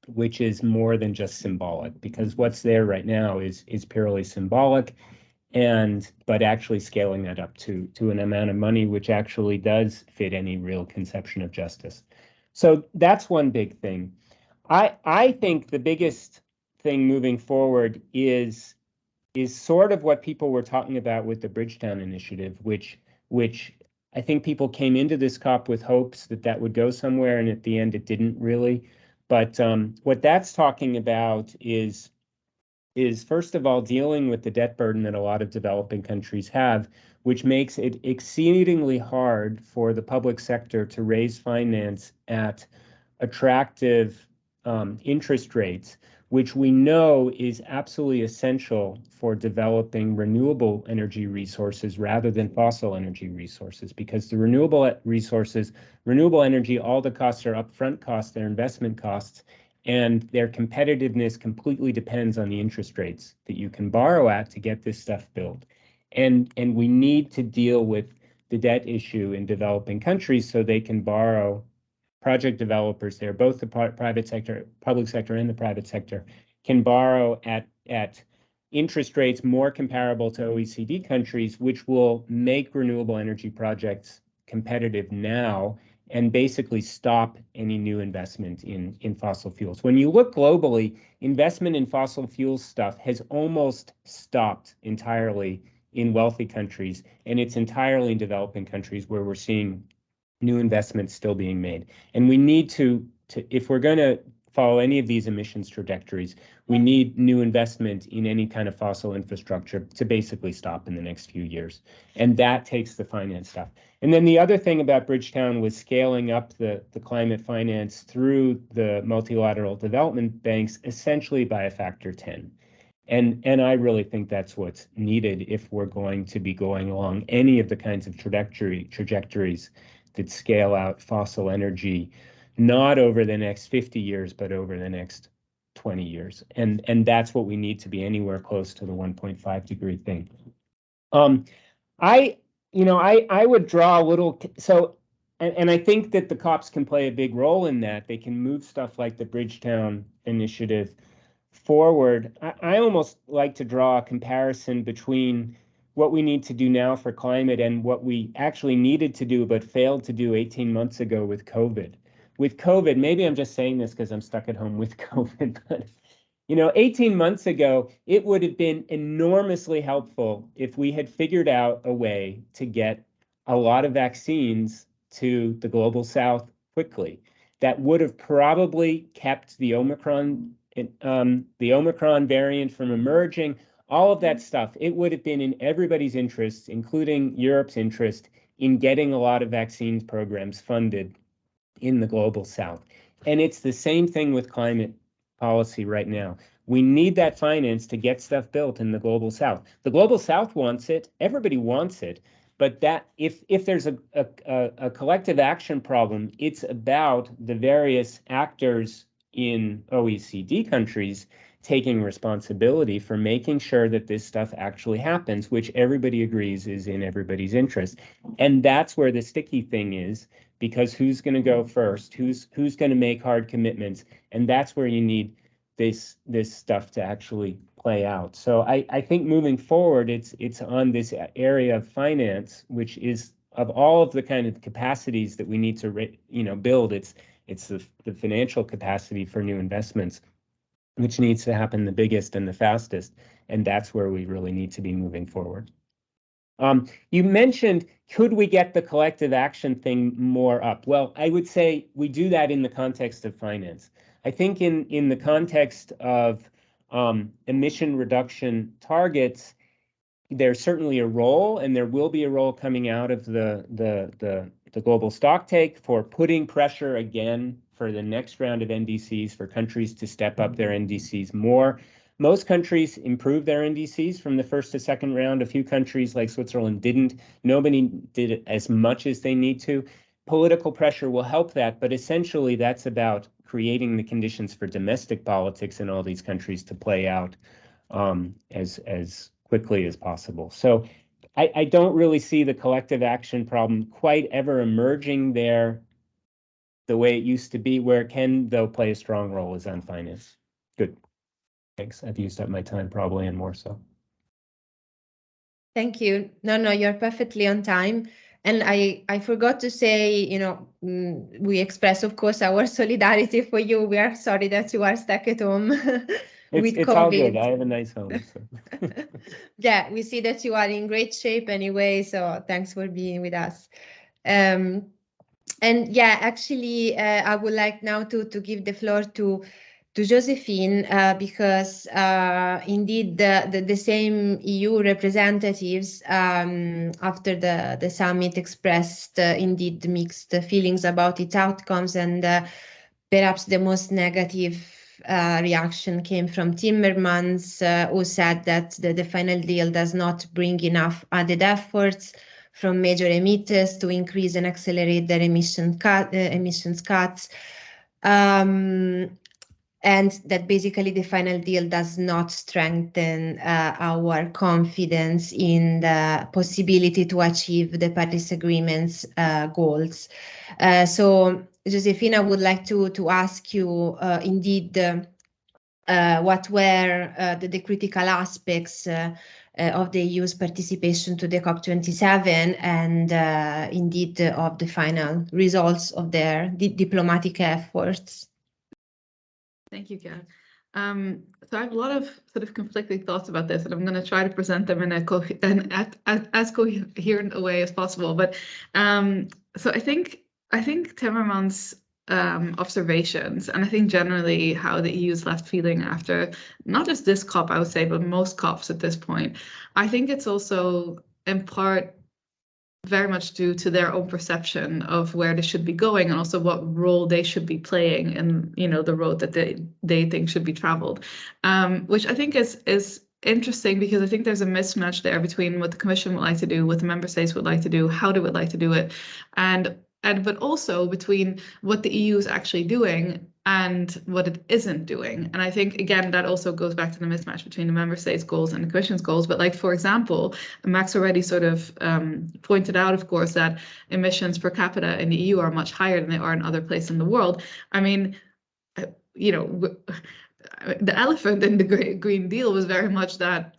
which is more than just symbolic, because what's there right now is purely symbolic, but actually scaling that up to an amount of money which actually does fit any real conception of justice. So that's one big thing. I think the biggest thing moving forward is sort of what people were talking about with the Bridgetown Initiative, which I think people came into this COP with hopes that would go somewhere, and at the end it didn't really. But what that's talking about is first of all dealing with the debt burden that a lot of developing countries have, which makes it exceedingly hard for the public sector to raise finance at attractive interest rates which we know is absolutely essential for developing renewable energy resources rather than fossil energy resources, because the renewable energy, all the costs are upfront costs, they're investment costs, and their competitiveness completely depends on the interest rates that you can borrow at to get this stuff built. And we need to deal with the debt issue in developing countries so they can borrow. Project developers there, both the private sector, public sector, and the private sector, can borrow at interest rates more comparable to OECD countries, which will make renewable energy projects competitive now and basically stop any new investment in fossil fuels. When you look globally, investment in fossil fuel stuff has almost stopped entirely in wealthy countries, and it's entirely in developing countries where we're seeing new investments still being made. And we need to if we're going to follow any of these emissions trajectories, we need new investment in any kind of fossil infrastructure to basically stop in the next few years. And that takes the finance stuff. And then the other thing about Bridgetown was scaling up the climate finance through the multilateral development banks, essentially by a factor 10. And I really think that's what's needed if we're going to be going along any of the kinds of trajectories that scale out fossil energy, not over the next 50 years, but over the next 20 years. And that's what we need to be anywhere close to the 1.5 degree thing. I would draw a little, so, and I think that the COPs can play a big role in that. They can move stuff like the Bridgetown Initiative forward. I almost like to draw a comparison between what we need to do now for climate and what we actually needed to do but failed to do 18 months ago with COVID. With COVID, maybe I'm just saying this because I'm stuck at home with COVID, but 18 months ago, it would have been enormously helpful if we had figured out a way to get a lot of vaccines to the global south quickly. That would have probably kept the Omicron variant from emerging. All of that stuff, it would have been in everybody's interest, including Europe's interest, in getting a lot of vaccines programs funded in the global south. And it's the same thing with climate policy right now. We need that finance to get stuff built in the global south. The global south wants it, everybody wants it, but that if there's a collective action problem, it's about the various actors in OECD countries taking responsibility for making sure that this stuff actually happens, which everybody agrees is in everybody's interest. And that's where the sticky thing is, because who's going to go first? Who's going to make hard commitments? And that's where you need this stuff to actually play out. So I think moving forward, it's on this area of finance, which is of all of the kind of capacities that we need to build. It's the financial capacity for new investments, which needs to happen the biggest and the fastest. And that's where we really need to be moving forward. You mentioned, could we get the collective action thing more up? Well, I would say we do that in the context of finance. I think in the context of emission reduction targets, there's certainly a role, and there will be a role coming out of the global stocktake for putting pressure again for the next round of NDCs for countries to step up their NDCs more. Most countries improved their NDCs from the first to second round. A few countries like Switzerland didn't. Nobody did it as much as they need to. Political pressure will help that, but essentially that's about creating the conditions for domestic politics in all these countries to play out as quickly as possible. So I don't really see the collective action problem quite ever emerging there the way it used to be. Where it can, though, play a strong role is on finance. Good. Thanks. I've used up my time probably and more so. Thank you. No, you're perfectly on time. And I forgot to say, we express, of course, our solidarity for you. We are sorry that you are stuck at home with it's COVID. All good. I have a nice home. So. Yeah, we see that you are in great shape anyway. So thanks for being with us. And yeah, actually, I would like now to give the floor to Josephine, because indeed the same EU representatives after the summit expressed indeed mixed feelings about its outcomes, and perhaps the most negative reaction came from Timmermans, who said that the final deal does not bring enough added efforts from major emitters to increase and accelerate their emissions cuts. And that basically the final deal does not strengthen our confidence in the possibility to achieve the Paris Agreement's goals. So, Josephine, I would like to ask you indeed what were the critical aspects of the EU's participation to the COP27 and indeed of the final results of their diplomatic efforts. Thank you, Kat. So I have a lot of sort of conflicting thoughts about this, and I'm going to try to present them in as coherent a way as possible. But so I think Timmermans' observations, and I think generally how the EU is left feeling after not just this COP, I would say, but most COPs at this point, I think it's also in part very much due to their own perception of where they should be going and also what role they should be playing in, you know, the road that they think should be traveled, which I think is interesting because I think there's a mismatch there between what the Commission would like to do, what the member states would like to do, how they would like to do it, but also between what the EU is actually doing and what it isn't doing. And I think, again, that also goes back to the mismatch between the member states' goals and the Commission's goals. But like, for example, Max already sort of pointed out, of course, that emissions per capita in the EU are much higher than they are in other places in the world. I mean, you know, the elephant in the Green Deal was very much that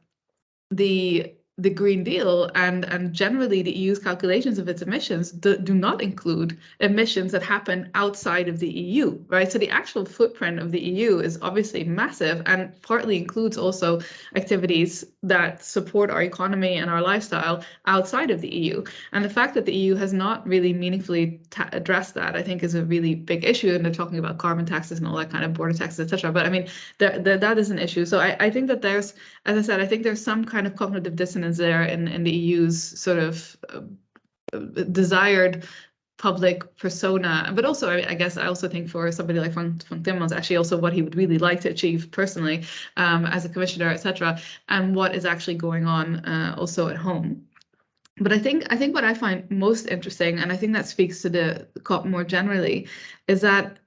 the Green Deal and generally the EU's calculations of its emissions do not include emissions that happen outside of the EU, right? So the actual footprint of the EU is obviously massive and partly includes also activities that support our economy and our lifestyle outside of the EU. And the fact that the EU has not really meaningfully addressed that, I think, is a really big issue. And they're talking about carbon taxes and all that kind of border taxes, etc. But I mean, that is an issue. So I think that there's, as I said, I think there's some kind of cognitive dissonance there in the EU's sort of desired public persona, but also I guess I also think for somebody like von Timmermans, actually also what he would really like to achieve personally as a commissioner, etc., and what is actually going on also at home. But I think what I find most interesting, and I think that speaks to the COP more generally, is that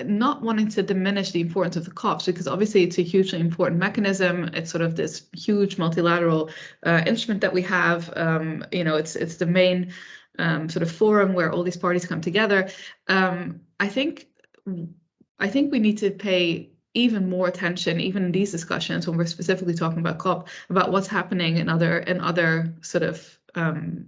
not wanting to diminish the importance of the COPs, because obviously it's a hugely important mechanism. It's sort of this huge multilateral instrument that we have. You know, it's the main sort of forum where all these parties come together. I think we need to pay even more attention, even in these discussions, when we're specifically talking about COP, about what's happening in other sort of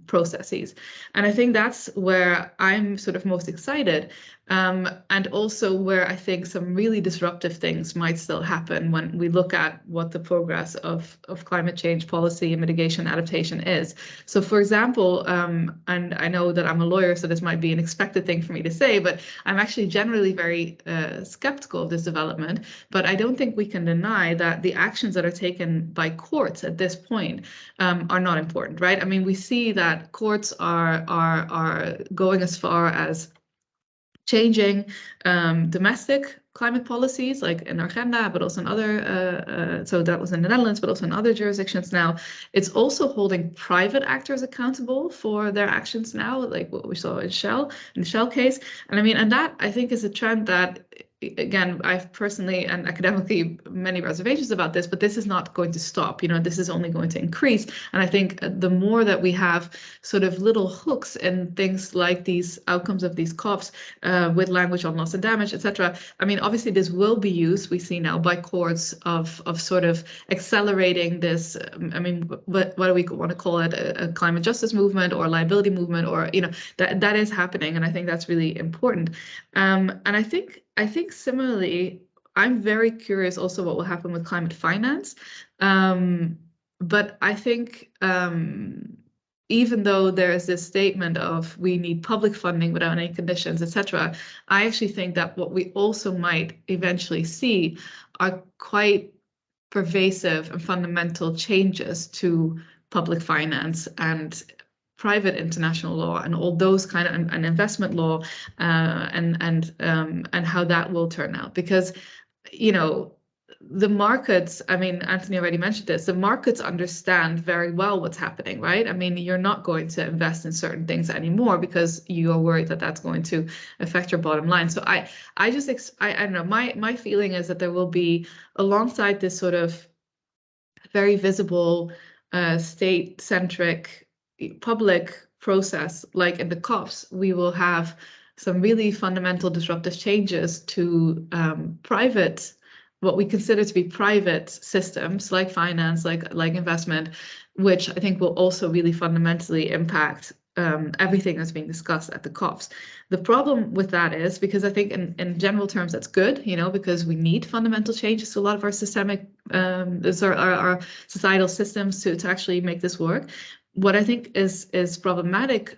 processes. And I think that's where I'm sort of most excited, and also where I think some really disruptive things might still happen when we look at what the progress of climate change policy and mitigation adaptation is. So for example, and I know that I'm a lawyer, so this might be an expected thing for me to say, but I'm actually generally very skeptical of this development. But I don't think we can deny that the actions that are taken by courts at this point are not important, right? I mean, we see that courts are going as far as changing domestic climate policies, like in our agenda, but also in other, so that was in the Netherlands, but also in other jurisdictions now. It's also holding private actors accountable for their actions now, like what we saw in the Shell case. And I mean, and that I think is a trend that, again, I've personally and academically many reservations about this, but this is not going to stop. You know, this is only going to increase. And I think the more that we have sort of little hooks in things like these outcomes of these COPs with language on loss and damage, etc. I mean, obviously this will be used, we see now, by courts of sort of accelerating this. I mean, what do we want to call it? A climate justice movement or liability movement, or, you know, that is happening. And I think that's really important. And I think similarly, I'm very curious also what will happen with climate finance. But I think even though there is this statement of we need public funding without any conditions, etc., I actually think that what we also might eventually see are quite pervasive and fundamental changes to public finance and private international law and all those kind of and investment law and how that will turn out. Because, you know, the markets, I mean, Anthony already mentioned this, the markets understand very well what's happening, right? I mean, you're not going to invest in certain things anymore because you are worried that that's going to affect your bottom line. So I don't know, my feeling is that there will be, alongside this sort of very visible state-centric public process, like in the COPs, we will have some really fundamental disruptive changes to private, what we consider to be private systems like finance, like investment, which I think will also really fundamentally impact everything that's being discussed at the COPs. The problem with that is, because I think in general terms that's good, you know, because we need fundamental changes to a lot of our systemic, our societal systems to actually make this work. What I think is problematic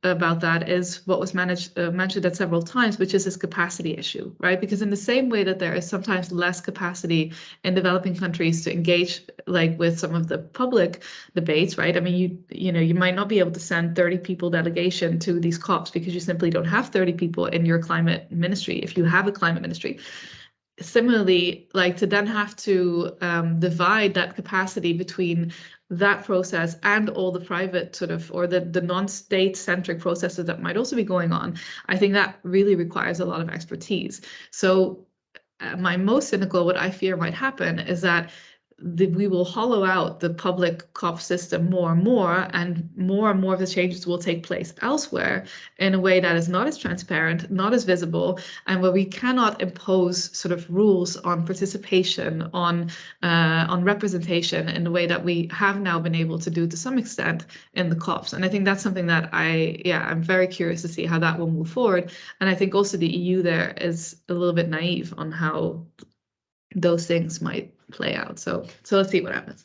about that is what was mentioned at several times, which is this capacity issue, right? Because in the same way that there is sometimes less capacity in developing countries to engage like with some of the public debates, right? I mean, you know, you might not be able to send 30 people delegation to these COPs because you simply don't have 30 people in your climate ministry if you have a climate ministry. Similarly, like to then have to divide that capacity between that process and all the private sort of, or the non-state centric processes that might also be going on, I think that really requires a lot of expertise. So my most cynical, what I fear might happen is that we will hollow out the public COP system more and more of the changes will take place elsewhere in a way that is not as transparent, not as visible, and where we cannot impose sort of rules on participation, on representation in the way that we have now been able to do to some extent in the COPs. And I think that's something that I'm very curious to see how that will move forward. And I think also the EU there is a little bit naive on how those things might play out. So let's see what happens.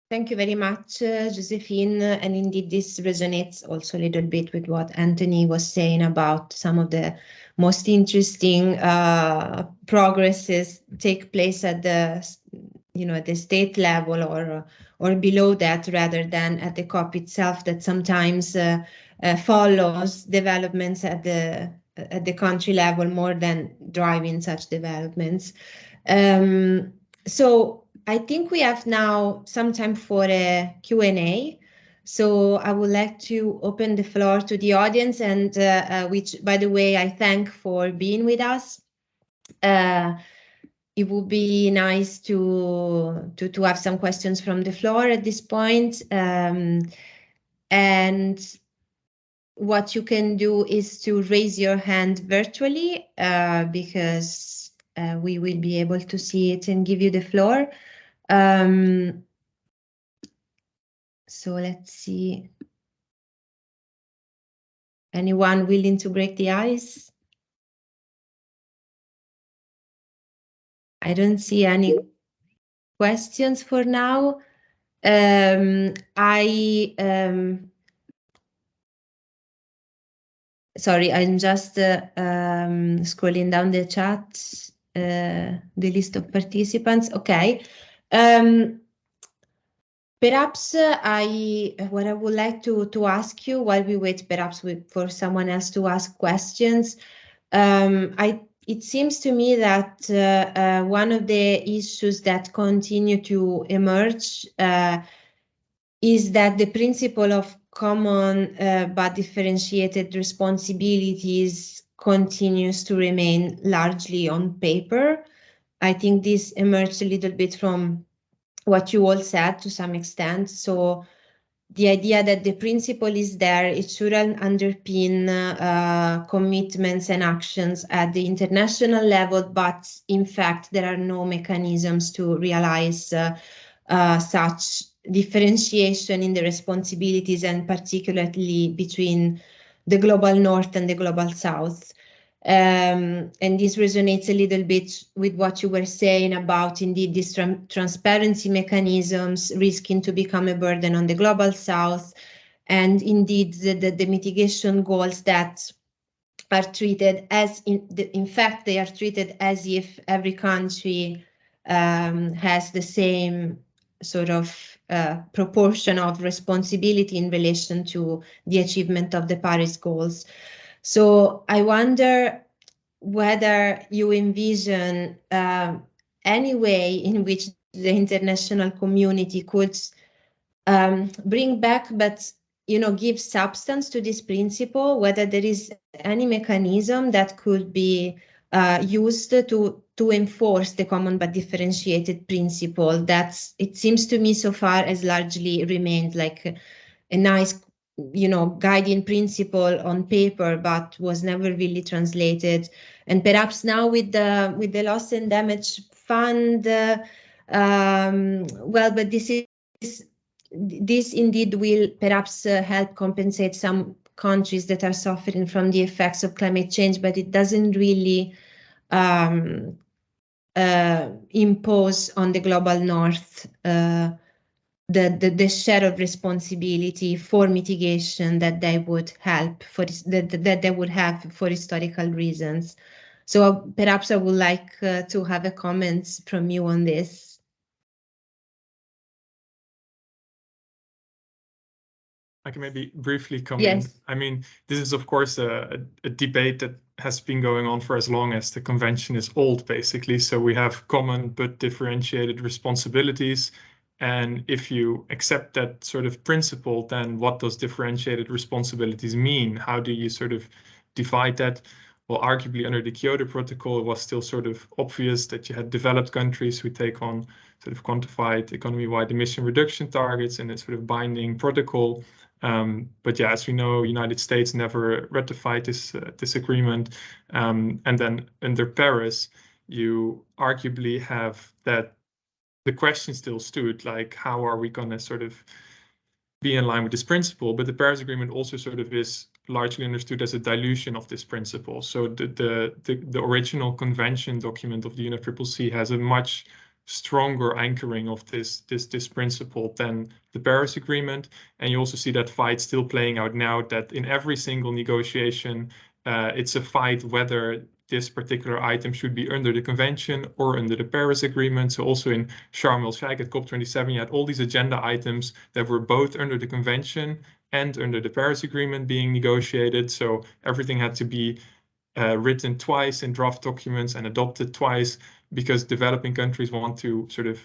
Thank you very much, Josephine. And indeed, this resonates also a little bit with what Anthony was saying about some of the most interesting progresses take place at the, you know, at the state level or below that, rather than at the COP itself, that sometimes follows developments at the country level more than driving such developments. So I think we have now some time for a Q&A. So I would like to open the floor to the audience, and which, by the way, I thank for being with us. It would be nice to have some questions from the floor at this point. And what you can do is to raise your hand virtually, because we will be able to see it and give you the floor. So let's see. Anyone willing to break the ice? I don't see any questions for now. Sorry, I'm just scrolling down the chat, the list of participants. Okay. Perhaps what I would like to ask you while we wait, perhaps for someone else to ask questions. It seems to me that one of the issues that continue to emerge is that the principle of common but differentiated responsibilities continues to remain largely on paper. I think this emerged a little bit from what you all said to some extent. So the idea that the principle is there, it should underpin commitments and actions at the international level, but in fact, there are no mechanisms to realize such differentiation in the responsibilities, and particularly between the global north and the global south. And this resonates a little bit with what you were saying about indeed these transparency mechanisms risking to become a burden on the global south, and indeed the mitigation goals that are treated as, in fact, they are treated as if every country has the same sort of proportion of responsibility in relation to the achievement of the Paris goals. So I wonder whether you envision any way in which the international community could bring back, but give substance to this principle, whether there is any mechanism that could be used to enforce the common but differentiated principle that it seems to me so far has largely remained like a nice guiding principle on paper, but was never really translated. And perhaps now with the loss and damage fund, but this indeed will perhaps help compensate some countries that are suffering from the effects of climate change, but it doesn't really impose on the global north the share of responsibility for mitigation that they would help for that they would have for historical reasons. So perhaps I would like to have a comment from you on this. I can maybe briefly come Yes. in. I mean, this is of course a debate that has been going on for as long as the convention is old, basically. So we have common but differentiated responsibilities. And if you accept that sort of principle, then what does differentiated responsibilities mean? How do you sort of divide that? Well, arguably under the Kyoto Protocol, it was still sort of obvious that you had developed countries who take on sort of quantified economy-wide emission reduction targets in a sort of binding protocol. But yeah, as we know, United States never ratified this agreement. And then under Paris, you arguably have that the question still stood, like, how are we going to sort of be in line with this principle? But the Paris Agreement also sort of is largely understood as a dilution of this principle. So the original convention document of the UNFCCC has a much stronger anchoring of this principle than the Paris Agreement. And you also see that fight still playing out now, that in every single negotiation, it's a fight whether this particular item should be under the convention or under the Paris Agreement. So also in Sharm el-Sheikh at COP27, you had all these agenda items that were both under the convention and under the Paris Agreement being negotiated. So everything had to be written twice in draft documents and adopted twice, because developing countries want to sort of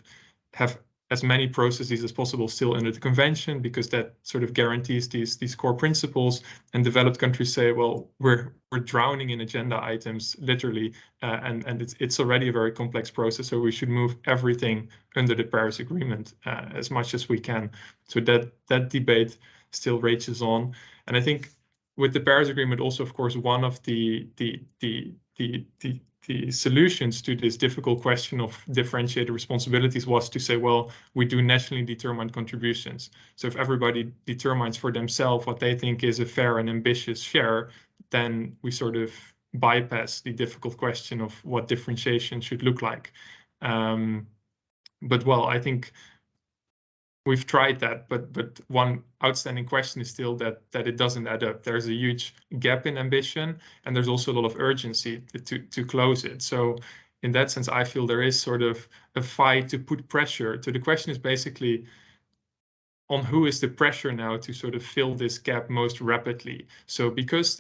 have as many processes as possible still under the convention, because that sort of guarantees these core principles. And developed countries say, well, we're drowning in agenda items, literally, and it's already a very complex process, so we should move everything under the Paris Agreement as much as we can. So that debate still rages on. And I think with the Paris Agreement also, of course, one of the solutions to this difficult question of differentiated responsibilities was to say, well, we do nationally determined contributions. So if everybody determines for themselves what they think is a fair and ambitious share, then we sort of bypass the difficult question of what differentiation should look like. But well, I think we've tried that, but one outstanding question is still that it doesn't add up. There's a huge gap in ambition, and there's also a lot of urgency to close it. So in that sense, I feel there is sort of a fight to put pressure. So the question is basically on who is the pressure now to sort of fill this gap most rapidly. So because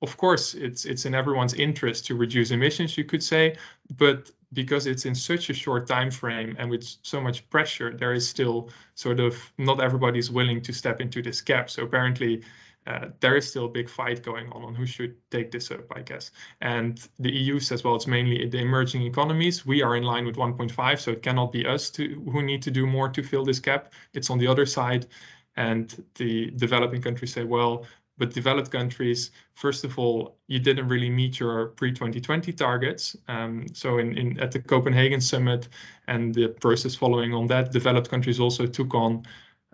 of course, it's in everyone's interest to reduce emissions, you could say, but because it's in such a short time frame and with so much pressure, there is still sort of not everybody's willing to step into this gap. So apparently there is still a big fight going on who should take this up, I guess. And the EU says, well, it's mainly the emerging economies. We are in line with 1.5, so it cannot be us who need to do more to fill this gap. It's on the other side. And the developing countries say, well, but developed countries, first of all, you didn't really meet your pre-2020 targets. So at the Copenhagen summit and the process following on that, developed countries also took on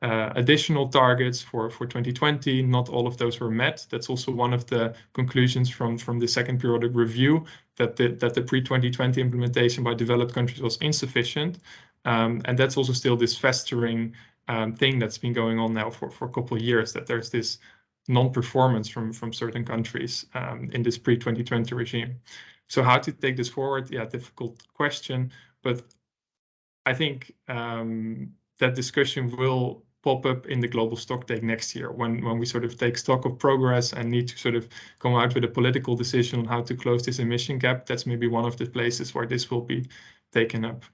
additional targets for 2020. Not all of those were met. That's also one of the conclusions from the second periodic review, that the pre-2020 implementation by developed countries was insufficient. And that's also still this festering thing that's been going on now for a couple of years, that there's this non-performance from certain countries in this pre-2020 regime. So how to take this forward? Yeah, difficult question. But I think that discussion will pop up in the global stocktake next year when we sort of take stock of progress and need to sort of come out with a political decision on how to close this emission gap. That's maybe one of the places where this will be taken up.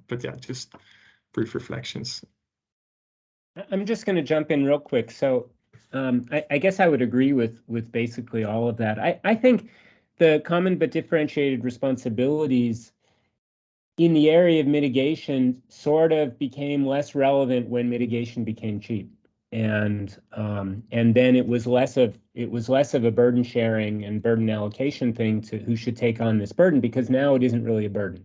But yeah, just brief reflections. I'm just going to jump in real quick. So I guess I would agree with basically all of that. I think the common but differentiated responsibilities in the area of mitigation sort of became less relevant when mitigation became cheap, and then it was less of a burden sharing and burden allocation thing to who should take on this burden, because now it isn't really a burden.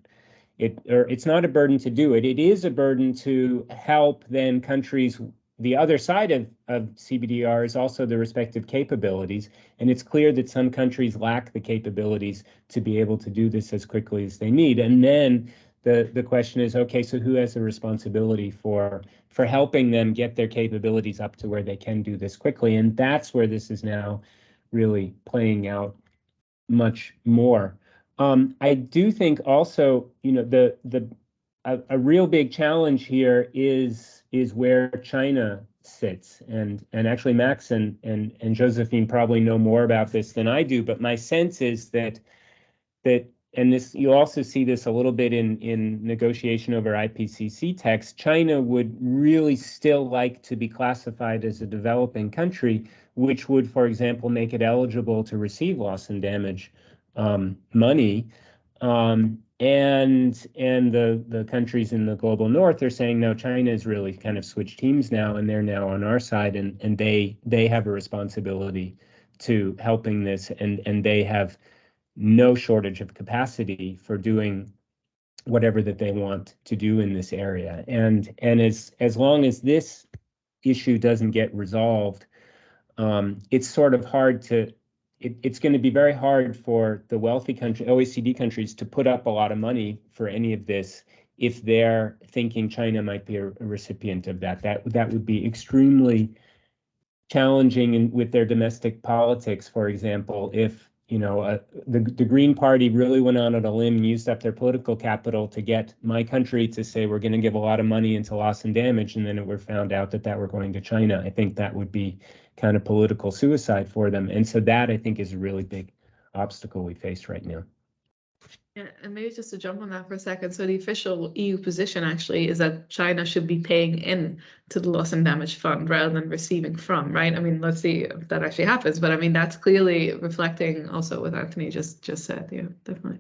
It's not a burden to do it. It is a burden to help then countries. The other side of CBDR is also the respective capabilities, and it's clear that some countries lack the capabilities to be able to do this as quickly as they need. And then the question is, okay, so who has the responsibility for helping them get their capabilities up to where they can do this quickly? And that's where this is now really playing out much more. I do think also, you know, a real big challenge here is where China sits, and actually Max and Josephine probably know more about this than I do, but my sense is that and this, you also see this a little bit in negotiation over IPCC text, China would really still like to be classified as a developing country, which would, for example, make it eligible to receive loss and damage money. And the countries in the global north are saying, no, China has really kind of switched teams now, and they're now on our side, and they have a responsibility to helping this, and they have no shortage of capacity for doing whatever that they want to do in this area. And as long as this issue doesn't get resolved, it's sort of hard to, it's going to be very hard for the wealthy country, OECD countries, to put up a lot of money for any of this if they're thinking China might be a recipient of that. That would be extremely challenging with their domestic politics. For example, if you know the Green Party really went on at a limb and used up their political capital to get my country to say we're going to give a lot of money into loss and damage, and then it were found out that we're going to China, I think that would be kind of political suicide for them. And so that, I think, is a really big obstacle we face right now. Yeah, and maybe just to jump on that for a second. So the official EU position actually is that China should be paying in to the loss and damage fund rather than receiving from, right? I mean, let's see if that actually happens. But I mean, that's clearly reflecting also what Anthony just said. Yeah, definitely.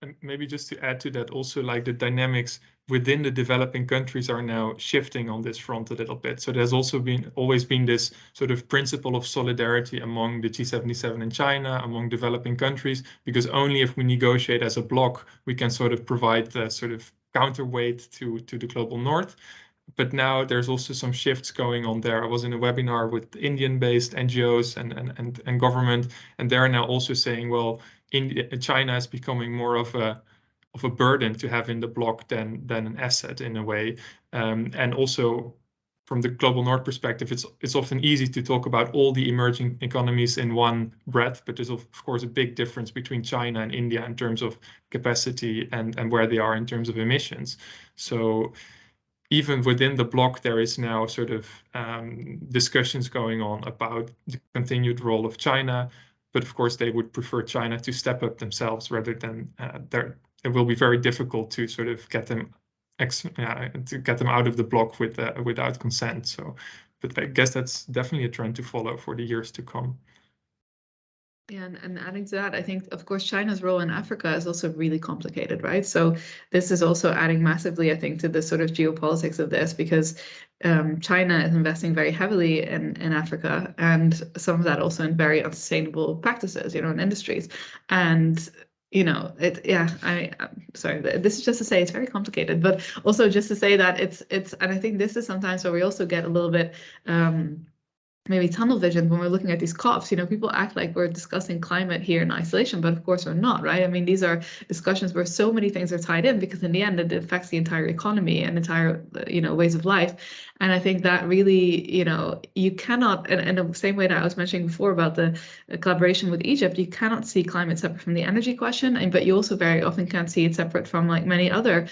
And maybe just to add to that, also like the dynamics within the developing countries are now shifting on this front a little bit. So there's also always been this sort of principle of solidarity among the G77 in China, among developing countries, because only if we negotiate as a bloc, we can sort of provide the sort of counterweight to the global north. But now there's also some shifts going on there. I was in a webinar with Indian-based NGOs and government, and they're now also saying, well, China is becoming more of a burden to have in the bloc than an asset in a way. And also from the global north perspective, it's often easy to talk about all the emerging economies in one breath, but there's of course a big difference between China and India in terms of capacity and where they are in terms of emissions. So even within the bloc, there is now sort of discussions going on about the continued role of China. But of course, they would prefer China to step up themselves rather than it will be very difficult to sort of get them out of the bloc without consent. So, but I guess that's definitely a trend to follow for the years to come. Yeah, and adding to that, I think, of course, China's role in Africa is also really complicated, right? So this is also adding massively, I think, to the sort of geopolitics of this, because China is investing very heavily in Africa, and some of that also in very unsustainable practices, you know, in industries. And you know, I'm sorry, this is just to say it's very complicated, but also just to say that it's, and I think this is sometimes where we also get a little bit maybe tunnel vision when we're looking at these COPs. You know, people act like we're discussing climate here in isolation, but of course we're not, right? I mean, these are discussions where so many things are tied in, because in the end it affects the entire economy and entire, you know, ways of life. And I think that really, you know, you cannot, and in the same way that I was mentioning before about the collaboration with Egypt, you cannot see climate separate from the energy question, but you also very often can't see it separate from like many other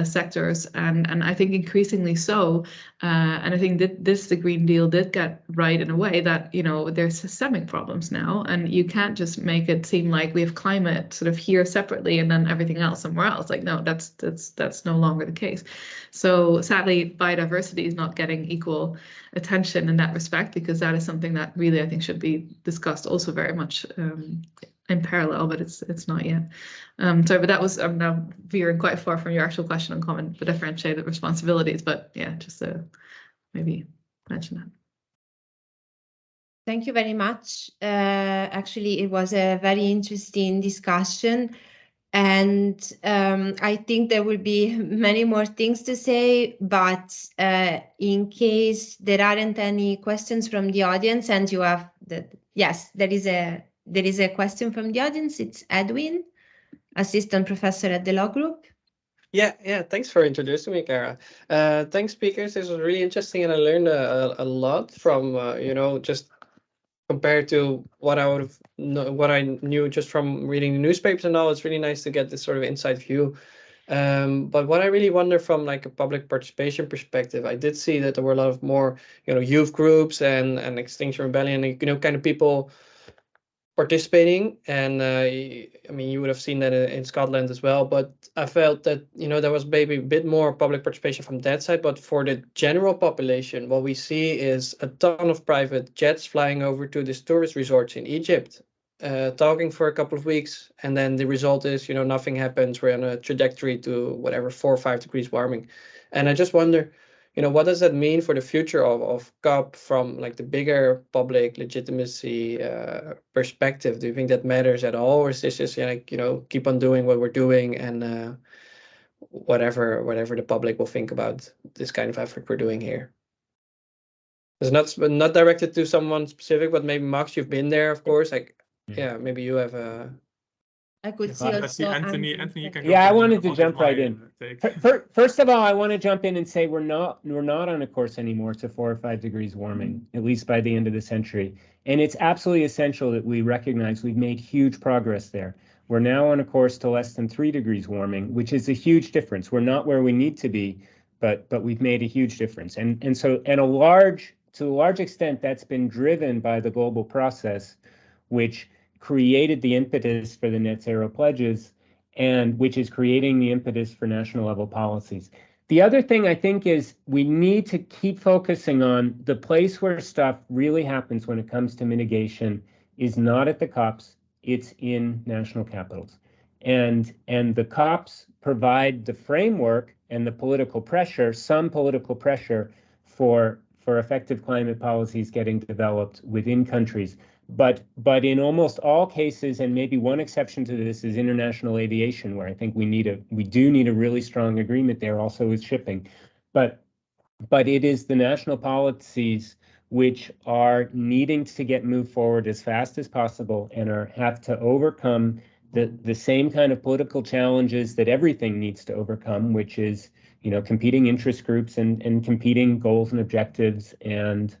sectors, and I think increasingly so. And I think that the Green Deal did get right in a way that, you know, there's systemic problems now, and you can't just make it seem like we have climate sort of here separately and then everything else somewhere else. Like, no, that's no longer the case. So sadly, biodiversity is not getting equal attention in that respect, because that is something that really I think should be discussed also very much in parallel, but it's not yet. Sorry, but that was, I'm now veering quite far from your actual question on common but differentiated responsibilities, but yeah, just to maybe mention that. Thank you very much. Actually, it was a very interesting discussion, and I think there will be many more things to say, but in case there aren't any questions from the audience, and you have yes, there is a question from the audience. It's Edwin, assistant professor at the law group. Yeah, thanks for introducing me, Kara. Thanks, speakers. This was really interesting, and I learned a lot from you know, just compared to what I knew just from reading the newspapers and all. It's really nice to get this sort of inside view. But what I really wonder from like a public participation perspective, I did see that there were a lot of more, you know, youth groups and Extinction Rebellion, you know, kind of people participating. And I mean, you would have seen that in Scotland as well, but I felt that, you know, there was maybe a bit more public participation from that side. But for the general population, what we see is a ton of private jets flying over to these tourist resorts in Egypt, talking for a couple of weeks, and then the result is, you know, nothing happens. We're on a trajectory to whatever 4 or 5 degrees warming. And I just wonder, you know, what does that mean for the future of COP from like the bigger public legitimacy perspective? Do you think that matters at all, or is this just like, you know, keep on doing what we're doing and whatever the public will think about this kind of effort we're doing here? It's not directed to someone specific, but maybe Max, you've been there, of course. Like, yeah, maybe you have a. I could Yes, see I also see Anthony. Anthony, you can go. Yeah, I first, wanted and to I'll jump give my right in. take. First of all, I want to jump in and say we're not on a course anymore to 4 or 5 degrees warming, at least by the end of the century. And it's absolutely essential that we recognize we've made huge progress there. We're now on a course to less than 3 degrees warming, which is a huge difference. We're not where we need to be, but we've made a huge difference. And so to a large extent, that's been driven by the global process, which created the impetus for the net zero pledges, and which is creating the impetus for national level policies. The other thing I think is we need to keep focusing on the place where stuff really happens when it comes to mitigation is not at the COPs, it's in national capitals. And the COPs provide the framework and the political pressure, some political pressure for effective climate policies getting developed within countries. But in almost all cases, and maybe one exception to this is international aviation, where I think we do need a really strong agreement there, also with shipping. But it is the national policies which are needing to get moved forward as fast as possible and have to overcome the same kind of political challenges that everything needs to overcome, which is, you know, competing interest groups and competing goals and objectives, and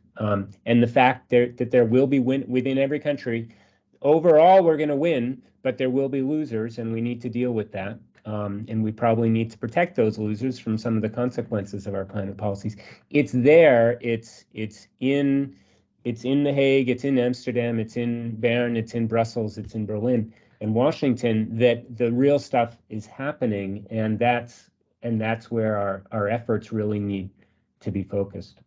the fact that there will be within every country. Overall, we're going to win, but there will be losers, and we need to deal with that. And we probably need to protect those losers from some of the consequences of our climate policies. It's there. It's in The Hague. It's in Amsterdam. It's in Bern. It's in Brussels. It's in Berlin and Washington that the real stuff is happening, and that's where our efforts really need to be focused.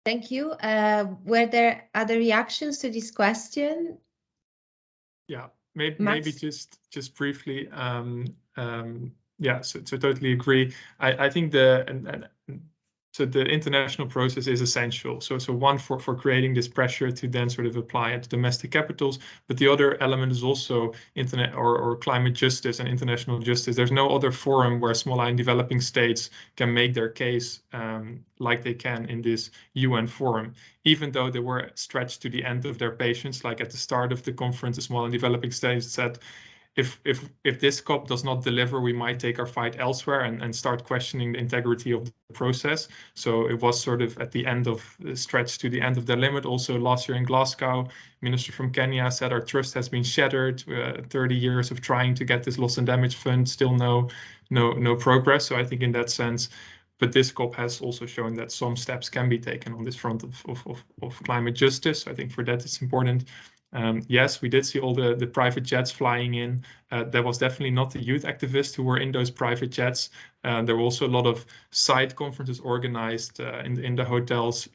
Thank you. Were there other reactions to this question? Yeah, maybe just briefly. Yeah, so totally agree. I think So the international process is essential. So one for creating this pressure to then sort of apply at domestic capitals, but the other element is also internet or climate justice and international justice. There's no other forum where small and developing states can make their case like they can in this UN forum, even though they were stretched to the end of their patience. Like at the start of the conference, the small and developing states said, if this COP does not deliver, we might take our fight elsewhere and start questioning the integrity of the process. So it was sort of at the end of the stretch to the end of their limit. Also last year in Glasgow, minister from Kenya said our trust has been shattered. 30 years of trying to get this loss and damage fund, still no progress. So I think in that sense, but this COP has also shown that some steps can be taken on this front of climate justice. I think for that it's important. Yes, we did see all the private jets flying in. There was definitely not the youth activists who were in those private jets. There were also a lot of side conferences organized in the hotels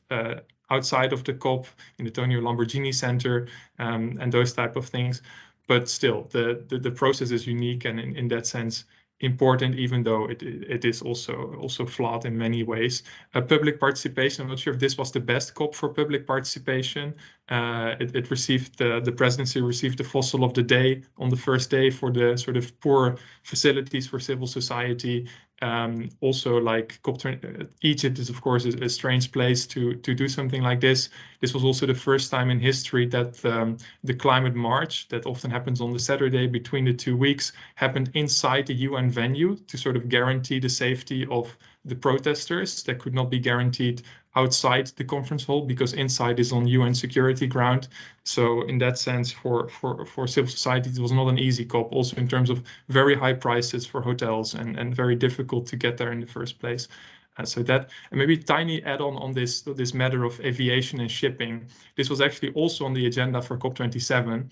outside of the COP, in the Tonio Lamborghini Center, and those type of things. But still, the process is unique and in that sense important, even though it is also flawed in many ways. Public participation, I'm not sure if this was the best COP for public participation. It received, the presidency received the fossil of the day on the first day for the sort of poor facilities for civil society. Also, like Egypt is of course a strange place to do something like this. This was also the first time in history that the climate march that often happens on the Saturday between the 2 weeks happened inside the UN venue to sort of guarantee the safety of the protesters that could not be guaranteed outside the conference hall because inside is on UN security ground. So in that sense, for civil society, it was not an easy COP, also in terms of very high prices for hotels and very difficult to get there in the first place. So that, and maybe tiny add-on on this matter of aviation and shipping. This was actually also on the agenda for COP27,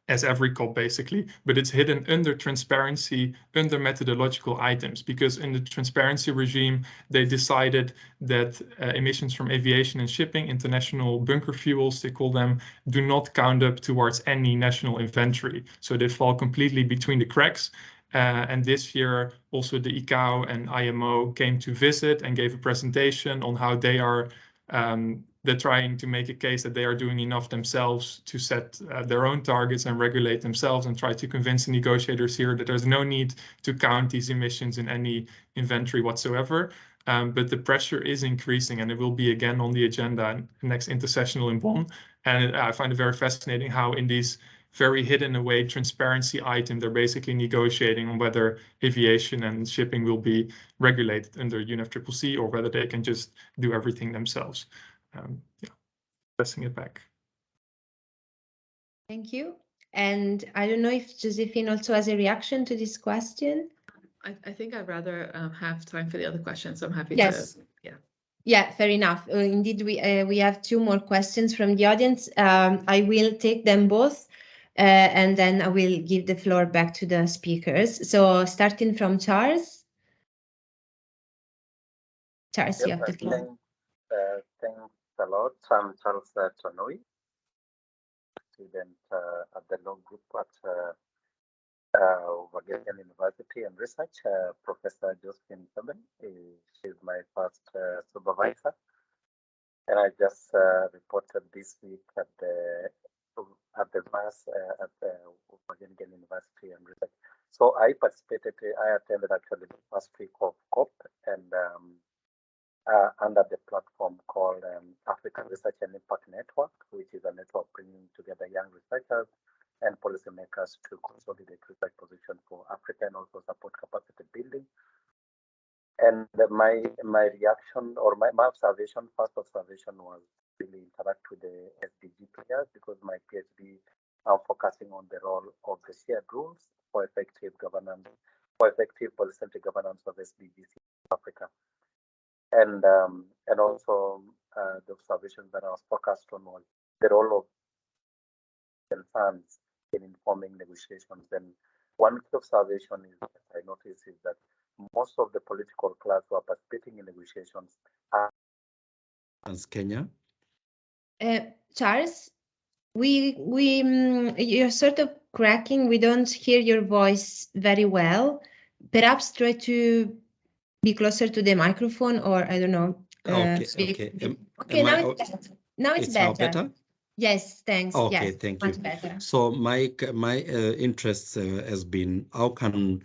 as every COP basically, but it's hidden under transparency, under methodological items, because in the transparency regime, they decided that emissions from aviation and shipping, international bunker fuels, they call them, do not count up towards any national inventory. So they fall completely between the cracks. And this year, also the ICAO and IMO came to visit and gave a presentation on how they are they're trying to make a case that they are doing enough themselves to set their own targets and regulate themselves, and try to convince the negotiators here that there's no need to count these emissions in any inventory whatsoever. But the pressure is increasing, and it will be again on the agenda next intersessional in Bonn. And I find it very fascinating how in these very hidden away transparency item, they're basically negotiating on whether aviation and shipping will be regulated under UNFCCC or whether they can just do everything themselves. Yeah, passing it back. Thank you. And I don't know if Josephine also has a reaction to this question. I think I'd rather have time for the other questions. So I'm happy Yes. to, yeah. Yeah, fair enough. Indeed, we have 2 more questions from the audience. I will take them both, and then I will give the floor back to the speakers. So starting from Charles. Charles, you have the floor. Thanks a lot. I'm Charles Tonoi, student at the law group at Wageningen University and Research. Professor Josephine Zeben, she's my first supervisor, and I just reported this week at the VAS at the Wageningen University and Research. So I attended actually the first week of COP, and under the platform called African Research and Impact Network, which is a network bringing together young researchers and policymakers to consolidate research position for Africa and also support capacity building. And my reaction or my observation, first observation was really interact with the SDG players, because my PhD I'm focusing on the role of the shared rules for effective governance, for effective policy-centric governance of SDGs in Africa. And also the observation that I was focused on was the role of funds in informing negotiations. And one key observation is that I noticed is that most of the political class who are participating in negotiations are as Kenya. Charles, you're sort of cracking. We don't hear your voice very well. Perhaps try to be closer to the microphone, or I don't know. Okay, speak. okay. Okay, now it's better. Now it's better. Now better? Yes, thanks. Okay, yes, thank much you. better. So my interest has been how can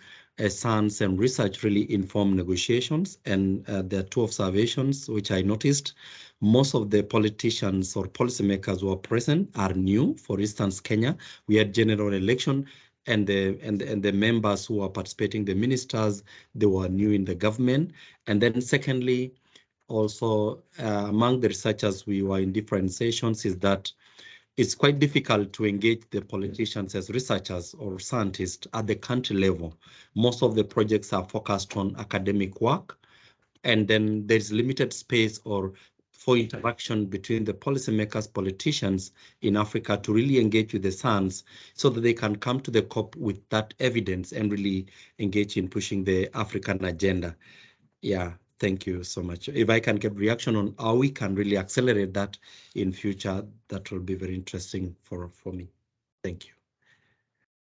science and research really inform negotiations? And there are two observations which I noticed. Most of the politicians or policymakers who are present are new. For instance, Kenya, we had general election, and the members who are participating, the ministers, they were new in the government. And then secondly, also among the researchers we were in different sessions, is that it's quite difficult to engage the politicians as researchers or scientists at the country level. Most of the projects are focused on academic work, and then there's limited space for interaction between the policymakers, politicians in Africa to really engage with the science so that they can come to the COP with that evidence and really engage in pushing the African agenda. Yeah, thank you so much. If I can get reaction on how we can really accelerate that in future, that will be very interesting for me. Thank you.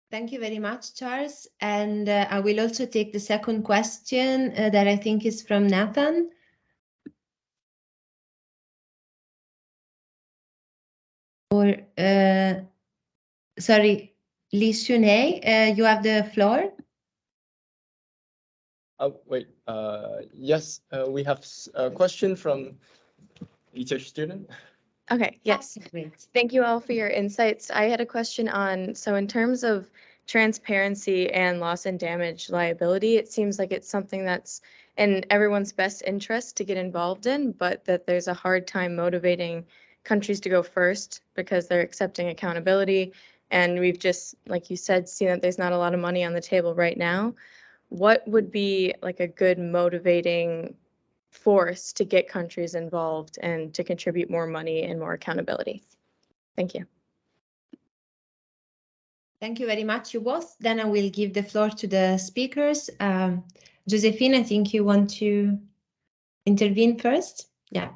Thank you very much, Charles. And I will also take the second question that I think is from Nathan. Or, sorry, Li Shunei, you have the floor. Wait, yes, we have a question from each student. Okay, yes. Great. Thank you all for your insights. I had a question on, so in terms of transparency and loss and damage liability, it seems like it's something that's in everyone's best interest to get involved in, but that there's a hard time motivating countries to go first because they're accepting accountability. And we've just, like you said, seen that there's not a lot of money on the table right now. What would be like a good motivating force to get countries involved and to contribute more money and more accountability? Thank you. Thank you very much, you both. Then I will give the floor to the speakers. Josephine, I think you want to intervene first. Yeah.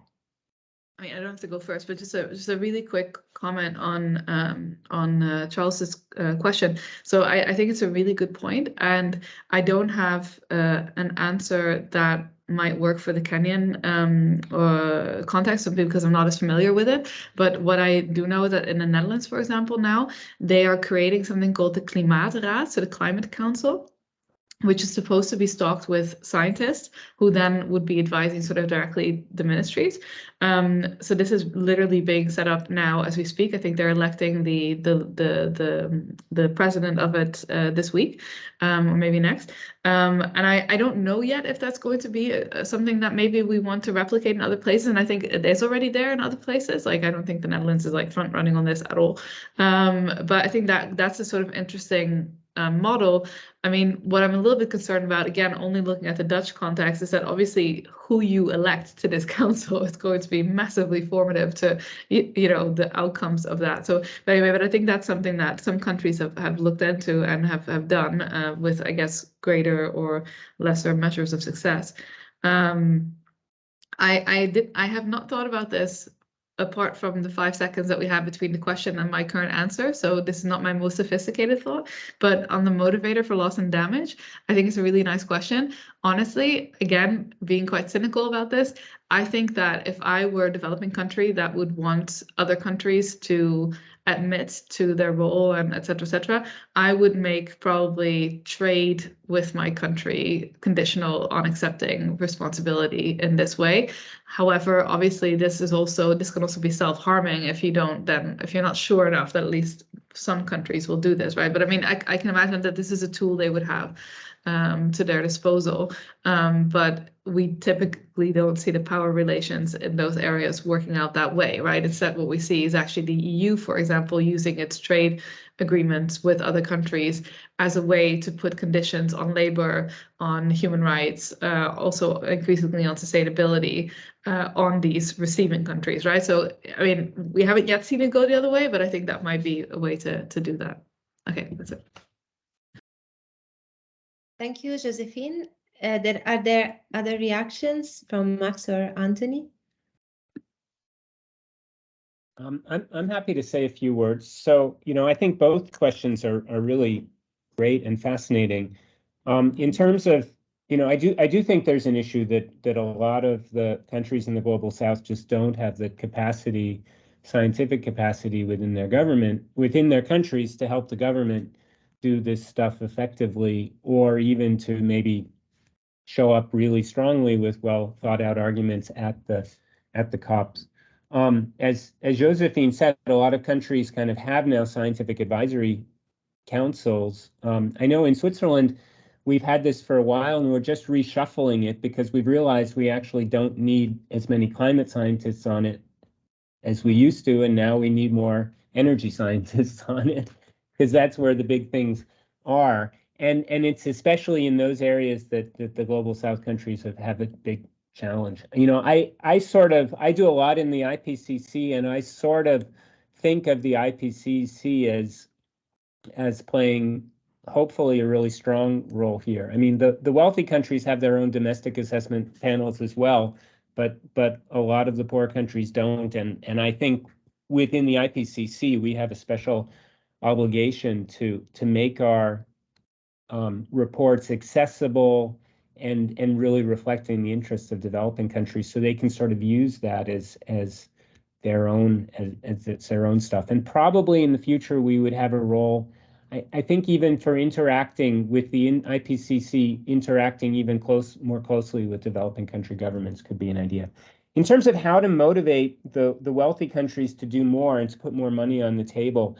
I mean, I don't have to go first, but just a really quick comment on Charles's question. So I think it's a really good point, and I don't have an answer that might work for the Kenyan context simply because I'm not as familiar with it. But what I do know is that in the Netherlands, for example, now they are creating something called the Klimaatraad, so the Climate Council, which is supposed to be stocked with scientists who then would be advising sort of directly the ministries. So this is literally being set up now as we speak. I think they're electing the president of it this week, or maybe next. And I don't know yet if that's going to be something that maybe we want to replicate in other places. And I think it is already there in other places. Like, I don't think the Netherlands is like front running on this at all. But I think that's a sort of interesting model. I mean, what I'm a little bit concerned about, again, only looking at the Dutch context, is that obviously who you elect to this council is going to be massively formative to, you know, the outcomes of that. So, but anyway, but I think that's something that some countries have looked into and have done with, I guess, greater or lesser measures of success. I have not thought about this apart from the 5 seconds that we have between the question and my current answer. So this is not my most sophisticated thought, but on the motivator for loss and damage, I think it's a really nice question. Honestly, again, being quite cynical about this, I think that if I were a developing country that would want other countries to admit to their role and et cetera, I would make probably trade with my country conditional on accepting responsibility in this way. However, obviously this can also be self-harming if you're not sure enough that at least some countries will do this, right? But I mean, I can imagine that this is a tool they would have to their disposal, but we typically don't see the power relations in those areas working out that way, right? Instead, what we see is actually the EU, for example, using its trade agreements with other countries as a way to put conditions on labor, on human rights, also increasingly on sustainability on these receiving countries, right? So, I mean, we haven't yet seen it go the other way, but I think that might be a way to do that. Okay, that's it. Thank you, Josephine. Are there other reactions from Max or Anthony? I'm happy to say a few words. So, you know, I think both questions are really great and fascinating. In terms of I do think there's an issue that a lot of the countries in the global south just don't have the capacity, scientific capacity within their countries to help the government do this stuff effectively, or even to maybe show up really strongly with well thought out arguments at the COPs. As Josephine said, a lot of countries kind of have now scientific advisory councils. I know in Switzerland, we've had this for a while and we're just reshuffling it because we've realized we actually don't need as many climate scientists on it as we used to, and now we need more energy scientists on it because that's where the big things are. And it's especially in those areas that the global south countries have a big challenge. I do a lot in the IPCC, and I sort of think of the IPCC as playing hopefully a really strong role here. I mean, the wealthy countries have their own domestic assessment panels as well, but a lot of the poor countries don't. And I think within the IPCC, we have a special obligation to make our reports accessible and really reflecting the interests of developing countries, so they can sort of use that as their own it's their own stuff. And probably in the future we would have a role, I think, even for interacting with the IPCC, interacting even more closely with developing country governments could be an idea. In terms of how to motivate the wealthy countries to do more and to put more money on the table,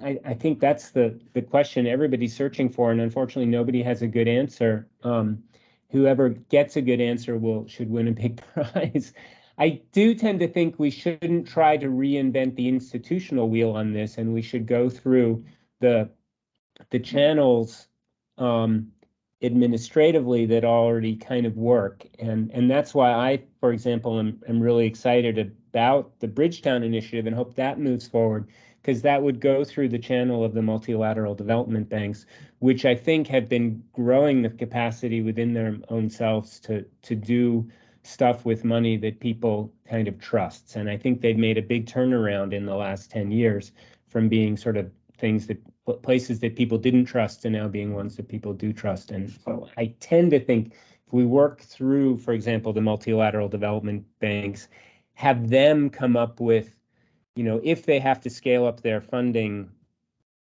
I think that's the question everybody's searching for, and unfortunately nobody has a good answer. Whoever gets a good answer should win a big prize. I do tend to think we shouldn't try to reinvent the institutional wheel on this, and we should go through the channels administratively that already kind of work. And that's why I, for example, am really excited about the Bridgetown initiative and hope that moves forward, because that would go through the channel of the multilateral development banks, which I think have been growing the capacity within their own selves to do stuff with money that people kind of trust. And I think they've made a big turnaround in the last 10 years from being sort of places that people didn't trust to now being ones that people do trust. And so I tend to think if we work through, for example, the multilateral development banks, have them come up with, if they have to scale up their funding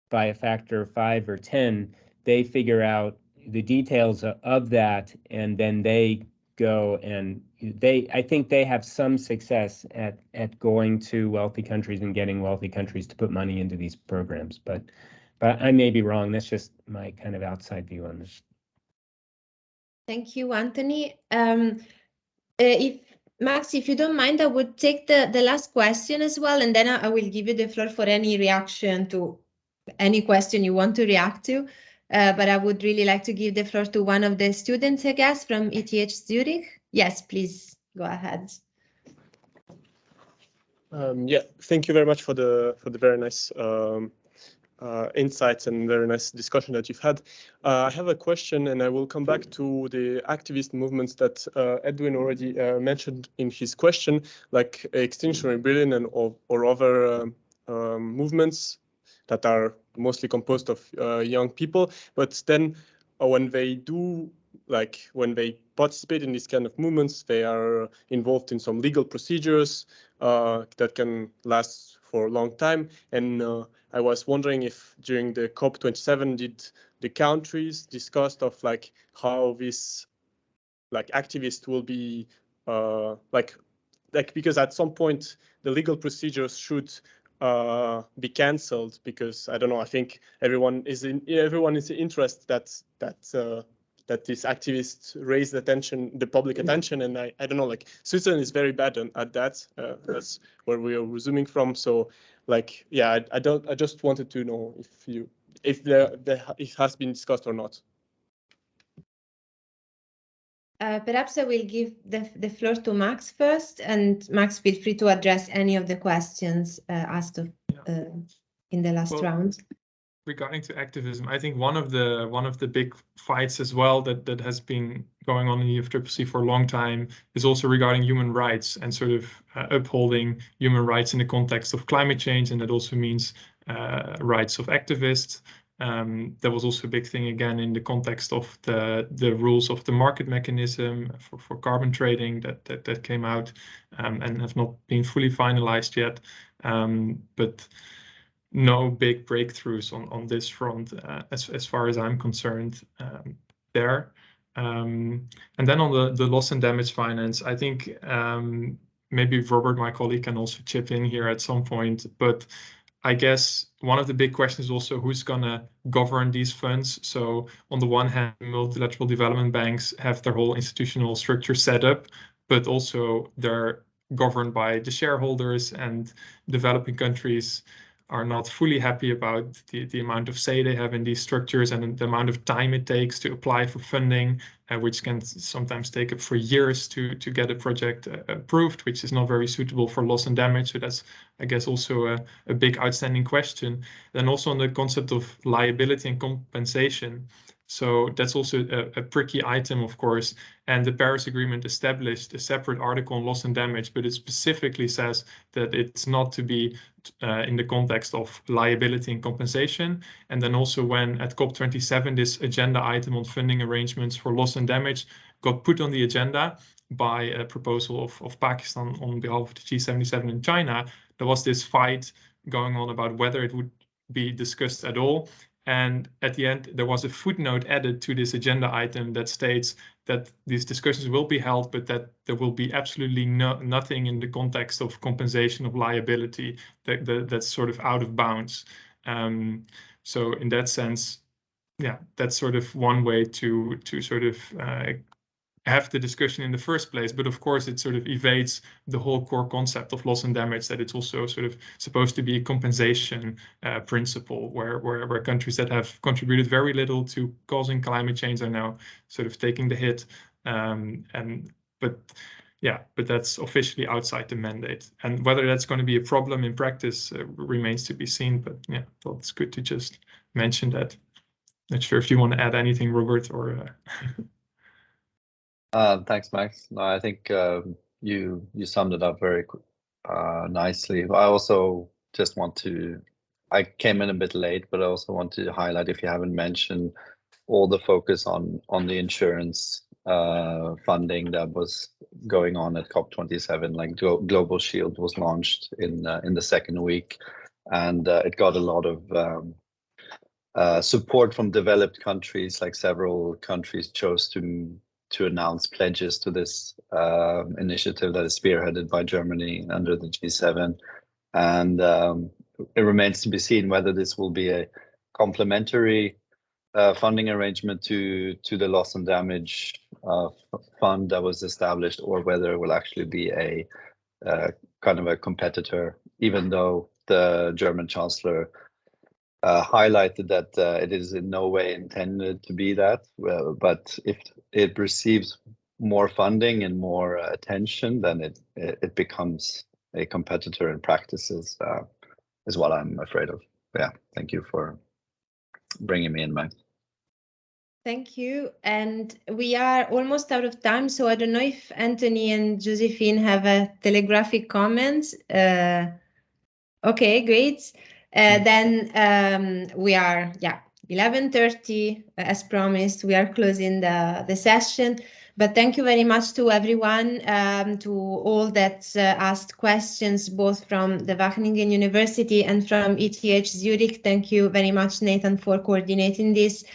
by a factor of 5 or 10, they figure out the details of that, and then they go and I think they have some success at going to wealthy countries and getting wealthy countries to put money into these programs. But I may be wrong. That's just my kind of outside view on this. Thank you, Anthony. Max, if you don't mind, I would take the last question as well, and then I will give you the floor for any reaction to any question you want to react to. But I would really like to give the floor to one of the students, I guess, from ETH Zurich. Yes, please go ahead. Yeah, thank you very much for the very nice insights and very nice discussion that you've had. I have a question, and I will come back to the activist movements that Edwin already mentioned in his question, like Extinction Rebellion and or other movements that are mostly composed of young people. But then when they participate in these kind of movements, they are involved in some legal procedures that can last for a long time. And I was wondering if during the COP27, did the countries discussed of how this activists will be because at some point the legal procedures should be cancelled, because I don't know, I think everyone is interested that these activists raise the public attention, and I don't know, Switzerland is very bad at that. That's where we are resuming from. So yeah, I just wanted to know if it has been discussed or not. Perhaps I will give the floor to Max first, and Max, feel free to address any of the questions asked in the last round. Regarding to activism, I think one of the big fights as well that has been going on in the UFCCC for a long time is also regarding human rights and sort of upholding human rights in the context of climate change, and that also means rights of activists. That was also a big thing again in the context of the rules of the market mechanism for carbon trading that came out and have not been fully finalized yet. But no big breakthroughs on this front as far as I'm concerned there. And then on the loss and damage finance, I think maybe Robert, my colleague, can also chip in here at some point, but I guess one of the big questions is also who's going to govern these funds. So on the one hand, multilateral development banks have their whole institutional structure set up, but also they're governed by the shareholders, and developing countries are not fully happy about the amount of say they have in these structures and the amount of time it takes to apply for funding, which can sometimes take up for years to get a project approved, which is not very suitable for loss and damage. So that's, I guess, also a big outstanding question. Then also on the concept of liability and compensation. So that's also a tricky item, of course. And the Paris Agreement established a separate article on loss and damage, but it specifically says that it's not to be in the context of liability and compensation. And then also when at COP27, this agenda item on funding arrangements for loss and damage got put on the agenda by a proposal of Pakistan on behalf of the G77 in China, there was this fight going on about whether it would be discussed at all. And at the end, there was a footnote added to this agenda item that states that these discussions will be held, but that there will be absolutely nothing in the context of compensation of liability that's sort of out of bounds. So in that sense, yeah, that's sort of one way to sort of have the discussion in the first place. But of course, it sort of evades the whole core concept of loss and damage, that it's also sort of supposed to be a compensation principle where countries that have contributed very little to causing climate change are now sort of taking the hit. But that's officially outside the mandate. And whether that's going to be a problem in practice remains to be seen. But yeah, I thought it's good to just mention that. Not sure if you want to add anything, Robert, or... Thanks, Max. No, I think you summed it up very nicely. I also just want to, I came in a bit late, but I also want to highlight, if you haven't mentioned, all the focus on the insurance funding that was going on at COP27. Like Global Shield was launched in the second week, and it got a lot of support from developed countries. Like several countries chose to announce pledges to this initiative that is spearheaded by Germany under the G7. And it remains to be seen whether this will be a complementary funding arrangement to the loss and damage fund that was established, or whether it will actually be a kind of a competitor, even though the German Chancellor highlighted that it is in no way intended to be that, but if it receives more funding and more attention, then it becomes a competitor in practices, is what I'm afraid of. Yeah, thank you for bringing me in, Max. Thank you. And we are almost out of time, so I don't know if Anthony and Josephine have a telegraphic comment. Okay, great. Then we are, 11:30, as promised, we are closing the session. But thank you very much to everyone, to all that asked questions, both from the Wageningen University and from ETH Zurich. Thank you very much, Nathan, for coordinating this.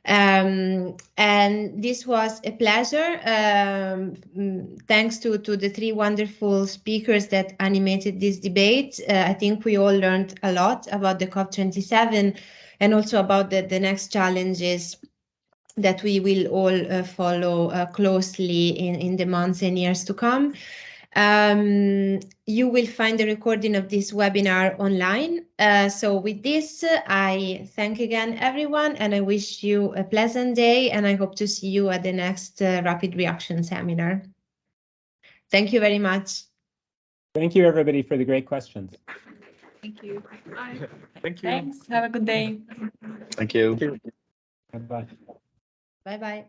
And this was a pleasure. Thanks to the three wonderful speakers that animated this debate. I think we all learned a lot about the COP27 and also about the next challenges that we will all follow closely in the months and years to come. You will find the recording of this webinar online. So with this, I thank again everyone, and I wish you a pleasant day, and I hope to see you at the next Rapid Reaction Seminar. Thank you very much. Thank you, everybody, for the great questions. Thank you. Bye. Thank you. Thanks. Have a good day. Thank you. Bye-bye. Bye-bye.